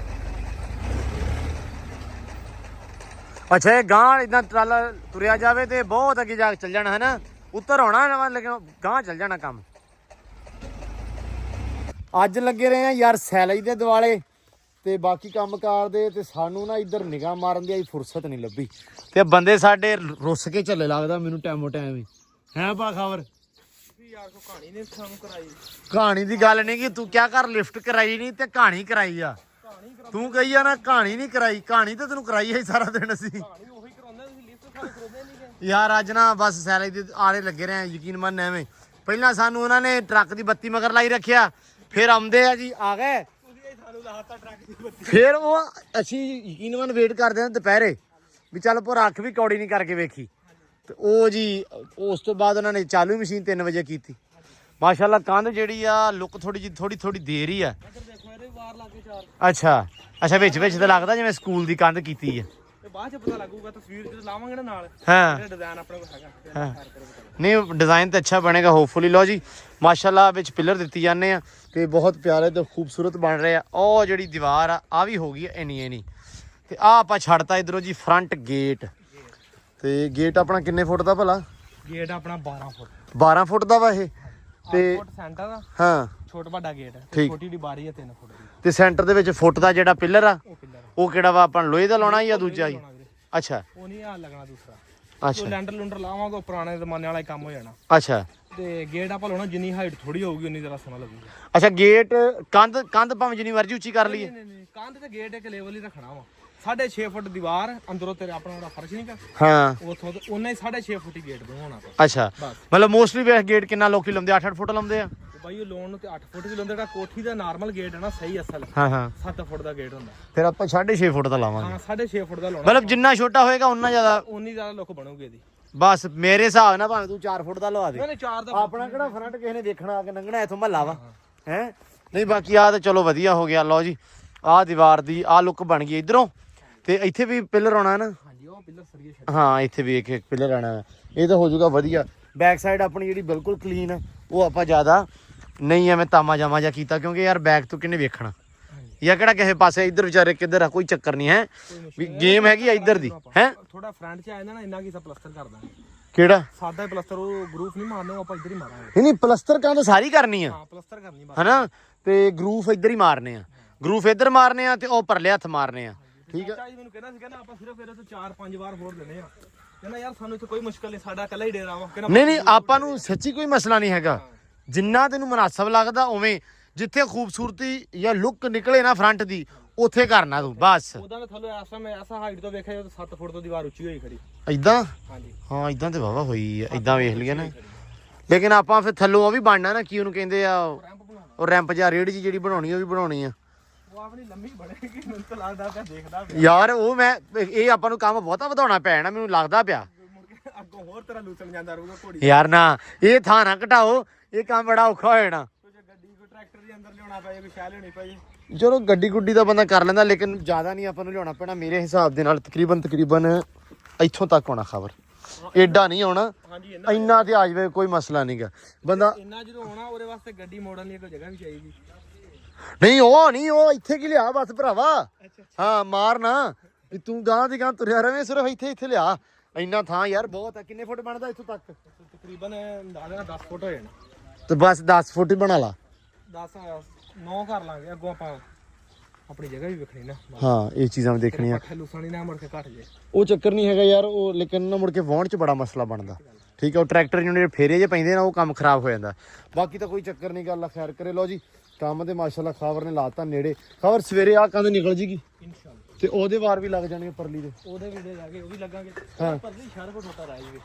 ਅੱਛਾ ਇਹ ਗਾਂ ਇਦਾਂ ਟਰਾਲਾ ਤੁਰਿਆ ਜਾਵੇ ਤੇ ਬਹੁਤ ਅੱਗੇ ਜਾ ਕੇ ਚੱਲ ਜਾਣਾ ਹੈ ਨਾ ਉੱਤਰ ਆਉਣਾ ਲੇਕਿਨ ਗਾਂ ਚੱਲ ਜਾਣਾ ਕੰਮ ਅੱਜ ਲੱਗੇ ਰਹੇ ਆ ਯਾਰ ਸੈਲਜ ਦੇ ਦਿਵਾਲੇ ਤੇ ਬਾਕੀ ਕੰਮਕਾਰ ਦੇ ਤੇ ਸਾਨੂੰ ਨਾ ਇੱਧਰ ਨਿਗਾਹ ਮਾਰਨ ਦੀ ਆਈ ਫੁਰਸਤ ਨਹੀਂ ਲੱਭੀ ਤੇ ਬੰਦੇ ਸਾਡੇ ਰੁੱਸ ਕੇ ਚੱਲੇ ਲੱਗਦਾ ਮੈਨੂੰ ਟਾਈਮੋ ਟਾਈਮ ਹੀ ਹੈ ਪਾ ਖਬਰ ਯਾਰ ਕੋ ਕਹਾਣੀ ਨੇ ਸਾਨੂੰ ਕਰਾਈ। ਕਹਾਣੀ ਦੀ ਗੱਲ ਨਹੀਂ ਕਿ ਤੂੰ ਕਿਆ ਕਰ ਲਿਫਟ ਕਰਾਈ ਨਹੀਂ ਤੇ ਕਹਾਣੀ ਕਰਾਈ ਆ ਤੂੰ ਕਹੀ ਆ ਨਾ ਕਹਾਣੀ ਨਹੀਂ ਕਰਾਈ ਕਹਾਣੀ ਤੇ ਤੈਨੂੰ ਕਰਾਈ ਹੈ ਸਾਰਾ ਦਿਨ ਅਸੀਂ ਉਹੀ ਕਰਾਉਂਦੇ ਤੁਸੀਂ ਲਿਫਟ ਸਾਨੂੰ ਕਰਾਉਂਦੇ ਨਹੀਂ ਯਾਰ ਅੱਜ ਨਾ ਬਸ ਸੈਲਜ ਦੇ ਆਲੇ ਲੱਗੇ ਰਹੇ ਆ ਯਕੀਨ ਮੰਨ ਐਵੇਂ ਪਹਿਲਾਂ ਸਾਨੂੰ ਉਹਨਾਂ ਨੇ ਟਰੱਕ ਦੀ ਬੱਤੀ ਮਗਰ ਲਾਈ ਰੱਖਿਆ, ਫਿਰ ਆਉਂਦੇ ਆ ਜੀ ਆ ਗਏ, ਫਿਰ ਉਹ ਅਸੀਂ ਯਕੀਨਨ ਵੇਟ ਕਰਦੇ ਹਾਂ ਦੁਪਹਿਰੇ ਵੀ ਚੱਲ ਭੋ ਰੱਖ ਵੀ ਕੌੜੀ ਨਹੀਂ ਕਰਕੇ ਵੇਖੀ, ਤੇ ਉਹ ਜੀ ਉਸ ਤੋਂ ਬਾਅਦ ਉਹਨਾਂ ਨੇ ਚਾਲੂ ਮਸ਼ੀਨ 3 ਵਜੇ ਕੀਤੀ। ਮਾਸ਼ਾਅੱਲਾ ਕੰਧ ਜਿਹੜੀ ਆ ਲੁੱਕ ਥੋੜੀ ਦੇਰ ਹੀ ਆ। ਅੱਛਾ ਅੱਛਾ, ਵਿੱਚ ਤਾਂ ਲੱਗਦਾ ਜਿਵੇਂ ਸਕੂਲ ਦੀ ਕੰਧ ਕੀਤੀ ਆ। ਬਾਅਦ ਚ ਪਤਾ ਲੱਗੂਗਾ, ਤਸਵੀਰ ਜਦੋਂ ਲਾਵਾਂਗੇ ਨਾ ਨਾਲ ਹਾਂ ਡਿਜ਼ਾਈਨ ਆਪਣੇ ਕੋਲ ਹੈਗਾ। ਹਾਂ ਨਹੀਂ ਡਿਜ਼ਾਈਨ ਤਾਂ ਅੱਛਾ ਬਣੇਗਾ ਹੋਪਫੁਲੀ। ਲਓ ਜੀ ਮਾਸ਼ਾਅੱਲਾ ਵਿੱਚ ਪਿਲਰ ਦਿੱਤੀ ਜਾਂਦੇ ਆ ਤੇ ਬਹੁਤ ਪਿਆਰੇ ਤੇ ਖੂਬਸੂਰਤ ਬਣ ਰਹੇ ਆ। ਉਹ ਜਿਹੜੀ ਦੀਵਾਰ ਆ ਵੀ ਹੋ ਗਈ ਇੰਨੀ ਤੇ ਆ ਆਪਾਂ ਛੱਡਤਾ ਇਧਰੋਂ ਜੀ ਫਰੰਟ ਗੇਟ। ਤੇ ਗੇਟ ਆਪਣਾ ਕਿੰਨੇ ਫੁੱਟ ਦਾ ਭਲਾ? ਗੇਟ ਆਪਣਾ 12 ਫੁੱਟ 12 ਫੁੱਟ ਦਾ ਵਾ ਇਹ ਤੇ ਫੁੱਟ ਸੈਂਟਰ ਦਾ, ਹਾਂ ਛੋਟਾ ਵੱਡਾ ਗੇਟ ਹੈ, ਠੀਕ। ਛੋਟੀ ਦੀ ਬਾਰੀ ਹੈ 3 ਫੁੱਟ ਦੀ। ਤੇ ਸੈਂਟਰ ਦੇ ਵਿੱਚ ਫੁੱਟ ਦਾ ਜਿਹੜਾ ਪਿਲਰ ਆ ਉਹ ਪਿੱਲਰ ਉਹ ਕਿਹੜਾ ਵਾ ਆਪਾਂ ਲੋਹੇ ਦਾ ਲਾਉਣਾ ਜਾਂ ਦੂਜਾ ਹੀ? ਅੱਛਾ ਉਹ ਨਹੀਂ ਆ ਲੱਗਣਾ ਦੂਸਰਾ। ਅੱਛਾ ਉਹ ਲੈਂਡਰ ਲੁੰਡਰ ਲਾਵਾਂਗੇ, ਉਹ ਪੁਰਾਣੇ ਜ਼ਮਾਨੇ ਵਾਲਾ ਹੀ ਕੰਮ ਹੋ ਜਾਣਾ। ਅੱਛਾ ਤੇ ਗੇਟ ਆਪਾਂ ਲਾਉਣਾ, ਜਿੰਨੀ ਹਾਈਟ ਥੋੜੀ ਹੋਊਗੀ ਉਨੀ ਜ਼ਿਆਦਾ ਸੋਹਣਾ ਲੱਗੂਗਾ। ਅੱਛਾ ਗੇਟ ਕੰਧ ਭਾਵੇਂ ਜਿੰਨੀ ਮਰਜ਼ੀ ਉੱਚੀ ਕਰ ਲਈਏ? ਨਹੀਂ ਕੰਧ ਤੇ ਗੇਟ ਇੱਕ ਲੈਵਲ ਹੀ ਰੱਖਣਾ ਵਾ। 6.5 ਫੁੱਟ ਦੀਵਾਰ ਅੰਦਰੋਂ ਤੇਰੇ ਆਪਣਾ ਫਰਸ਼ ਨਹੀਂ ਕਰ ਹਾਂ ਉਥੋਂ ਉਹਨਾਂ ਹੀ 6.5 ਫੁੱਟ ਹੀ ਗੇਟ ਬਣਾਉਣਾ। ਅੱਛਾ ਮਤਲਬ ਮੋਸਟਲੀ ਵੇ ਗੇਟ ਕਿੰਨਾ ਲੋਕੀ ਲਾਉਂਦੇ? 8-8 ਫੁੱਟ ਲਾਉਂਦੇ ਆ ਬਾਈ ਉਹ ਲੋਨ ਨੂੰ ਤੇ 8 ਫੁੱਟ ਵੀ ਲਾਉਂਦੇ। ਜਿਹੜਾ ਕੋਠੀ ਦਾ ਨਾਰਮਲ ਗੇਟ ਹੈ ਨਾ ਸਹੀ ਅਸਲ ਹਾਂ 7 ਫੁੱਟ ਦਾ ਗੇਟ ਹੁੰਦਾ। ਫਿਰ ਆਪਾਂ 6.5 ਫੁੱਟ ਦਾ ਲਾਵਾਂਗੇ। ਹਾਂ 6.5 ਫੁੱਟ ਦਾ ਲਾਉਣਾ, ਮਤਲਬ ਜਿੰਨਾ ਛੋਟਾ ਹੋਏਗਾ ਉਨਾ ਜ਼ਿਆਦਾ ਉਨੀ ਜ਼ਿਆਦਾ ਲੁੱਕ ਬਣੂਗੀ ਇਹਦੀ। ਬਸ ਮੇਰੇ ਹਿਸਾਬ ਨਾਲ ਭਾਵੇਂ ਤੂੰ 4 ਫੁੱਟ ਦਾ ਲਵਾ ਦੇ। ਨਹੀਂ 4 ਦਾ ਆਪਣਾ ਕਿਹੜਾ ਫਰੰਟ ਕਿਸੇ ਨੇ ਦੇਖਣਾ ਆ ਕੇ ਲੰਘਣਾ ਇਥੋਂ ਮਹੱਲਾ ਵਾ ਹੈ ਨਹੀਂ। ਬਾਕੀ ਆ ਤਾਂ ਚਲੋ ਵਧੀਆ ਹੋ ਗਿਆ। ਲਓ ਜੀ ਆਹ ਦੀਵਾਰ ਦੀ ਆਹ ਲੁੱਕ ਬਣ ਗਈ ਇਧਰੋਂ, ਤੇ ਇੱਥੇ ਵੀ ਪਿਲਰ ਆਉਣਾ ਨਾ। ਹਾਂਜੀ ਉਹ ਪਿੱਲਰ ਸਰੀਏ ਹਾਂ ਇੱਥੇ ਵੀ ਇੱਕ ਪਿਲਰ ਆਣਾ, ਇਹ ਤਾਂ ਹੋ ਜਾਊਗਾ ਵਧੀਆ। ਬੈਕ ਸਾਈਡ ਆਪਣੀ ਜਿਹੜੀ ਬਿਲਕੁਲ ਕਲੀਨ ਆ, ਉਹ ਆਪਾਂ ਜ਼ਿਆਦਾ ਨਹੀਂ ਐਵੇਂ ਤਾਮਾ ਜਾਮਾ ਜਾਂ ਕੀਤਾ, ਕਿਉਂਕਿ ਯਾਰ ਬੈਕ ਤੋਂ ਕਿੰਨੇ ਵੇਖਣਾ ਜਾਂ ਕਿਹੜਾ ਕਿਸੇ ਪਾਸੇ ਇੱਧਰ ਵਿਚਾਰੇ ਕਿੱਧਰ ਆ, ਕੋਈ ਚੱਕਰ ਨਹੀਂ ਹੈ ਵੀ ਗੇਮ ਹੈਗੀ ਆ ਇੱਧਰ ਦੀ ਹੈ। ਥੋੜਾ ਫਰੰਟ ਚ ਆ ਜਾਂਦਾ ਨਾ, ਇੰਨਾ ਕੀ ਸਾ ਪਲਸਟਰ ਕਰ ਦਾਂਗੇ। ਕਿਹੜਾ ਸਾਦਾ ਪਲਸਟਰ ਉਹ ਗਰੂਫ ਨਹੀਂ ਮਾਰਨੇ, ਆਪਾਂ ਇੱਧਰ ਹੀ ਮਾਰਾਂਗੇ। ਨਹੀਂ ਪਲਸਤਰ ਕੰਧ ਸਾਰੀ ਕਰਨੀ ਆ ਹਾਂ ਪਲਸਟਰ ਕਰਨੀ ਬਸ ਹਨਾ, ਤੇ ਗਰੂਫ ਇੱਧਰ ਹੀ ਮਾਰਨੇ ਆ, ਗਰੂਫ ਇੱਧਰ ਮਾਰਨੇ ਆ ਤੇ ਉਹ ਪਰਲੇ ਹੱਥ ਮਾਰਨੇ ਆ। ਠੀਕ ਆ ਚਾਚਾ ਜੀ ਮੈਨੂੰ ਕਹਿੰਦਾ ਸੀ, ਕਹਿੰਦਾ ਆਪਾਂ ਸਿਰਫ ਇਹਦੇ ਤੋਂ 4-5 ਵਾਰ ਹੋਰ ਲੈਣੇ ਆ। ਕਹਿੰਦਾ ਯਾਰ ਸਾਨੂੰ ਇੱਥੇ ਕੋਈ ਮੁਸ਼ਕਲ ਨਹੀਂ, ਸਾਡਾ ਇਕੱਲਾ ਹੀ ਡੇਰਾ ਵਾ। ਨਹੀਂ ਆਪਾਂ ਨੂੰ ਸੱਚੀ ਕੋਈ ਮਸਲਾ ਨਹੀਂ ਹੈਗਾ, ਜਿੰਨਾ ਤੈਨੂੰ ਮੁਨਾਸਬ ਲੱਗਦਾ ਉਵੇਂ, ਜਿੱਥੇ ਖੂਬਸੂਰਤੀ ਜਾਂ ਲੁੱਕ ਨਿਕਲੇ ਨਾ ਫਰੰਟ ਦੀ ਉੱਥੇ ਕਰਨਾ ਤੂੰ ਬਸ। ਉਹਦਾ ਮੈਂ ਥੱਲੇ ਐਸਾ ਹਾਈਟ ਤੋਂ ਵੇਖਿਆ ਜਦੋਂ 7 ਫੁੱਟ ਤੋਂ ਦੀਵਾਰ ਉੱਚੀ ਹੋਈ ਖੜੀ। ਏਦਾਂ ਹਾਂਜੀ ਹਾਂ ਏਦਾਂ ਤੇ ਵਾਵਾ ਹੋਈ ਆ, ਏਦਾਂ ਵੇਖ ਲਈਏ ਨਾ। ਲੇਕਿਨ ਆਪਾਂ ਫਿਰ ਥੱਲੋਂ ਉਹ ਵੀ ਬਣਨਾ ਨਾ, ਕੀ ਉਹਨੂੰ ਕਹਿੰਦੇ ਆ, ਉਹ ਰੈਂਪ ਜਾਂ ਰੇੜ ਜੀ ਜਿਹੜੀ ਬਣਾਉਣੀ ਉਹ ਵੀ ਬਣਾਉਣੀ ਆ। ਉਹ ਆਪਣੀ ਲੰਮੀ ਬਣੇਗੀ, ਮੈਨੂੰ ਤਾਂ ਲੱਗਦਾ ਪਿਆ ਦੇਖਦਾ ਯਾਰ ਉਹ ਮੈਂ ਇਹ ਆਪਾਂ ਨੂੰ ਕੰਮ ਬਹੁਤਾ ਵਧਾਉਣਾ ਪੈਣਾ ਮੈਨੂੰ ਲੱਗਦਾ ਪਿਆ। ਮੁੜ ਕੇ ਅੱਗੋਂ ਹੋਰ ਤਰ੍ਹਾਂ ਲੂਸਣ ਜਾਂਦਾ ਰਹੂਗਾ ਘੋੜੀ। ਯਾਰ ਨਾ ਇਹ ਥਾਂ ਨਾ ਘਟਾਓ, ਇਹ ਕੰਮ ਬੜਾ ਔਖਾ ਹੋ ਜਾਣਾ। ਕੋਈ ਗੱਡੀ ਕੋਈ ਟਰੈਕਟਰ ਦੇ ਅੰਦਰ ਲਿਆਉਣਾ ਪਏ, ਕੋਈ ਸ਼ੈ ਲਿਆਉਣੀ ਪਈ। ਚਲੋ ਗੱਡੀ ਗੁੱਡੀ ਦਾ ਬੰਦਾ ਕਰ ਲੈਂਦਾ, ਲੇਕਿਨ ਜ਼ਿਆਦਾ ਨਹੀਂ ਆਪਾਂ ਨੂੰ ਲਿਆਉਣਾ ਪੈਣਾ। ਮੇਰੇ ਹਿਸਾਬ ਦੇ ਨਾਲ ਤਕਰੀਬਨ ਇੱਥੋਂ ਤੱਕ ਹੋਣਾ ਖਬਰ, ਏਡਾ ਨਹੀਂ ਆਉਣਾ। ਹਾਂਜੀ ਇੰਨਾ ਤੇ ਆ ਜਾਵੇ ਕੋਈ ਮਸਲਾ ਨਹੀਂਗਾ ਬੰਦਾ। ਇੰਨਾ ਜਦੋਂ ਆਉਣਾ ਉਹਦੇ ਵਾਸਤੇ ਗੱਡੀ ਮੋੜਨ ਲਈ ਕੋਈ ਜਗ੍ਹਾ ਵੀ ਚਾਹੀਦੀ। ਨਹੀਂ ਉਹ ਇੱਥੇ ਕੀ ਲਿਆ ਬਸ ਭਰਾਵਾ। ਹਾਂ ਮਾਰ ਨਾ ਵੀ ਤੂੰ ਗਾਂ ਦੀ ਗਾਂ ਤੁਰਿਆ ਰਵੇਂ, ਸਿਰਫ ਇੱਥੇ ਲਿਆ। ਇੰਨਾ ਥਾਂ ਯਾਰ ਬਹੁਤ ਆ। ਕਿੰਨੇ ਫੁੱਟ ਬਣਦਾ ਇੱਥੋਂ ਤੱਕ? ਤਕਰੀਬਨ 10 ਫੁੱਟ ਹੋ ਜਾਣਾ। ਤੇ ਬਸ 10 ਫੁੱਟ ਹੀ ਬਣਾ ਲਾ। 9 ਕਰ ਲਾਂਗੇ, ਅੱਗੋਂ ਆਪਾਂ ਆਪਣੀ ਜਗ੍ਹਾ ਵੀ ਵੇਖਣੀ ਨਾ। ਹਾਂ ਇਹ ਚੀਜ਼ਾਂ ਵੀ ਦੇਖਣੀਆਂ। ਪੱਠੇ ਲੂਸਣੀ ਨਾ ਮੁੜ ਕੇ ਘਟ ਜੇ, ਉਹ ਚੱਕਰ ਨਹੀਂ ਹੈਗਾ ਯਾਰ। ਉਹ ਲੇਕਿਨ ਨਾ ਮੁੜ ਕੇ ਵਾਹੁਣ ਚ ਬੜਾ ਮਸਲਾ ਬਣਦਾ। ਠੀਕ ਆ ਉਹ ਟਰੈਕਟਰ ਜਿਹੜੇ ਫੇਰੇ ਜੇ ਪੈਂਦੇ ਨਾ ਉਹ ਕੰਮ ਖਰਾਬ ਹੋ ਜਾਂਦਾ। ਬਾਕੀ ਤਾਂ ਕੋਈ ਚੱਕਰ ਨਹੀਂ, ਗੱਲ ਖੈਰ ਕਰੇ। ਲਓ ਜੀ ਕੰਮ ਤੇ ਮਾਸ਼ਾਅੱਲਾ ਖਾਵਰ ਨੇ ਲਾਤਾ ਨੇੜੇ। ਖਾਵਰ ਸਵੇਰੇ ਆ ਕੰਧ ਨਿਕਲ ਜੀਗੀ ਇਨਸ਼ਾਅੱਲਾ। ਤੇ ਉਹਦੇ ਵਾਰ ਵੀ ਲੱਗ ਜਾਣਗੇ ਪਰਲੀ ਦੇ। ਉਹਦੇ ਵੀਡੇ ਜਾ ਕੇ ਉਹ ਵੀ ਲੱਗਾਂਗੇ। ਹਾਂ ਪਰਲੀ ਸ਼ਹਿਰ ਕੋ ਟੋਟਾ ਰਹਿ ਜਵੇ,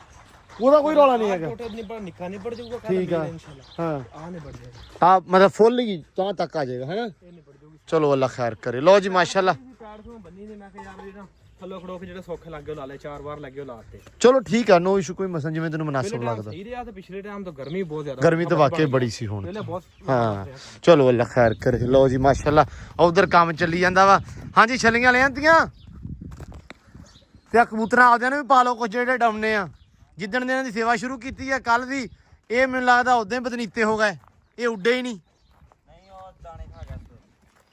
ਉਹਦਾ ਕੋਈ ਰੌਲਾ ਨਹੀਂ ਹੈਗਾ। ਟੋਟੇ ਨਿਬੜ ਨਿੱਕਾ ਨਿਬੜ ਜਾਊਗਾ ਠੀਕ ਆ ਇਨਸ਼ਾਅੱਲਾ। ਹਾਂ ਆ ਨਿਬੜ ਜਾਏਗਾ, ਆ ਮਤਲਬ ਫੁੱਲ ਹੀ ਤਾਂ ਤੱਕ ਆ ਜਾਏਗਾ ਹੈ ਨਾ। ਇਹ ਨਿਬੜ ਜਾਊਗੀ। ਚਲੋ ਅੱਲਾ ਖੈਰ ਕਰੇ। ਲਓ ਜੀ ਮਾਸ਼ਾਅੱਲਾ ਪੈਰ ਤੋਂ ਬੰਨੀ ਨੇ, ਮੈਂ ਕਿਹਾ ਯਾਰ ਵੀ ਨਾ ਥੱਲੋਂ ਖੜੋ ਕੇ ਜਿਹੜੇ ਸੌਖੇ ਲੱਗੇ ਉਹ ਲਾ ਲੈ, 4 ਵਾਰ ਲੱਗੇ ਉਹ ਲਾਤੇ। ਚਲੋ ਠੀਕ ਆ, ਨੋ ਇਸ਼ੂ, ਕੋਈ ਮਸਲਾ ਜਿਵੇਂ ਤੈਨੂੰ ਮੁਨਾਸਬ ਲੱਗਦਾ। ਸਹੀ ਰਿਹਾ ਤੇ ਪਿਛਲੇ ਟਾਈਮ ਤੋਂ ਗਰਮੀ ਬਹੁਤ ਜ਼ਿਆਦਾ, ਗਰਮੀ ਤਾਂ ਵਾਕਈ ਬੜੀ ਸੀ ਹੁਣ। ਪਹਿਲੇ ਬਹੁਤ ਹਾਂ ਚਲੋ ਅੱਲਾ ਖੈਰ ਕਰੇ। ਲਓ ਜੀ ਮਾਸ਼ਾਅੱਲਾ ਉਧਰ ਕੰਮ ਚੱਲੀ ਜਾਂਦਾ ਵਾ। ਹਾਂਜੀ ਛੱਲੀਆਂ ਲੈ ਆਂਦੀਆਂ ਤੇ ਕਬੂਤਰਾਂ ਆਪਦਿਆਂ ਨੂੰ ਵੀ ਪਾ ਲਓ ਕੁਝ ਜਿਹੜੇ ਡਾਉਣੇ ਆ। ਜਿੱਦਣ ਦੇ ਇਹਨਾਂ ਦੀ ਸੇਵਾ ਸ਼ੁਰੂ ਕੀਤੀ ਆ ਕੱਲ ਦੀ, ਇਹ ਮੈਨੂੰ ਲੱਗਦਾ ਉਦੋਂ ਹੀ ਬਦਨੀਤੇ ਹੋ ਗਏ, ਇਹ ਉੱਡੇ ਹੀ ਨਹੀਂ। ਨਹੀਂ ਉਹ ਦਾਣੇ ਖਾ ਗਿਆ ਸੀ,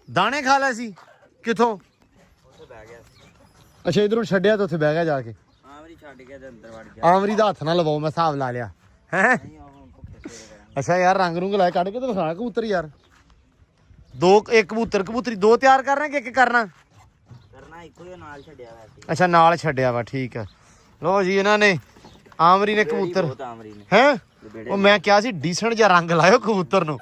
ਦਾਣੇ ਖਾ ਲਿਆ ਸੀ ਕਿੱਥੋਂ? ਉੱਥੇ ਬਹਿ ਗਿਆ ਸੀ। ਅੱਛਾ ਇਧਰੋਂ ਛੱਡਿਆ ਤੇ ਉੱਥੇ ਬਹਿ ਗਿਆ ਜਾ ਕੇ। ਆਮਰੀ ਛੱਡ ਕੇ ਤੇ ਅੰਦਰ ਵੜ ਗਿਆ। ਆਮਰੀ ਦਾ ਹੱਥ ਨਾ ਲਵਾਓ, ਮੈਂ ਹਿਸਾਬ ਲਾ ਲਿਆ ਹੈ। ਨਹੀਂ ਉਹ ਭੁੱਖੇ ਸੇਰੇ ਕਰਾਂਗੇ। ਅੱਛਾ ਯਾਰ ਰੰਗ ਰੁੰਗ ਲਾਏ ਕੱਢ ਕੇ ਤੇ ਵਿਖਾ ਕਬੂਤਰ ਯਾਰ। ਇੱਕ ਕਬੂਤਰੀ ਦੋ ਤਿਆਰ ਕਰਨਾ ਕਿ ਇੱਕ ਕਰਨਾ? ਕਰਨਾ ਇੱਕੋ ਹੀ ਨਾਲ ਛੱਡਿਆ ਵੈਸੇ। ਅੱਛਾ ਨਾਲ ਛੱਡਿਆ ਵਾ, ਠੀਕ ਆ। ਲੋ ਜੀ ਇਹਨਾਂ ਨੇ ਆਮਰੀ ਨੇ ਕਬੂਤਰ ਬਹੁਤ ਆਮਰੀ ਨੇ ਹੈ। ਉਹ ਮੈਂ ਕਿਹਾ ਸੀ ਡੀਸੈਂਟ ਜਿਹਾ ਰੰਗ ਲਾਇਓ ਕਬੂਤਰ ਨੂੰ।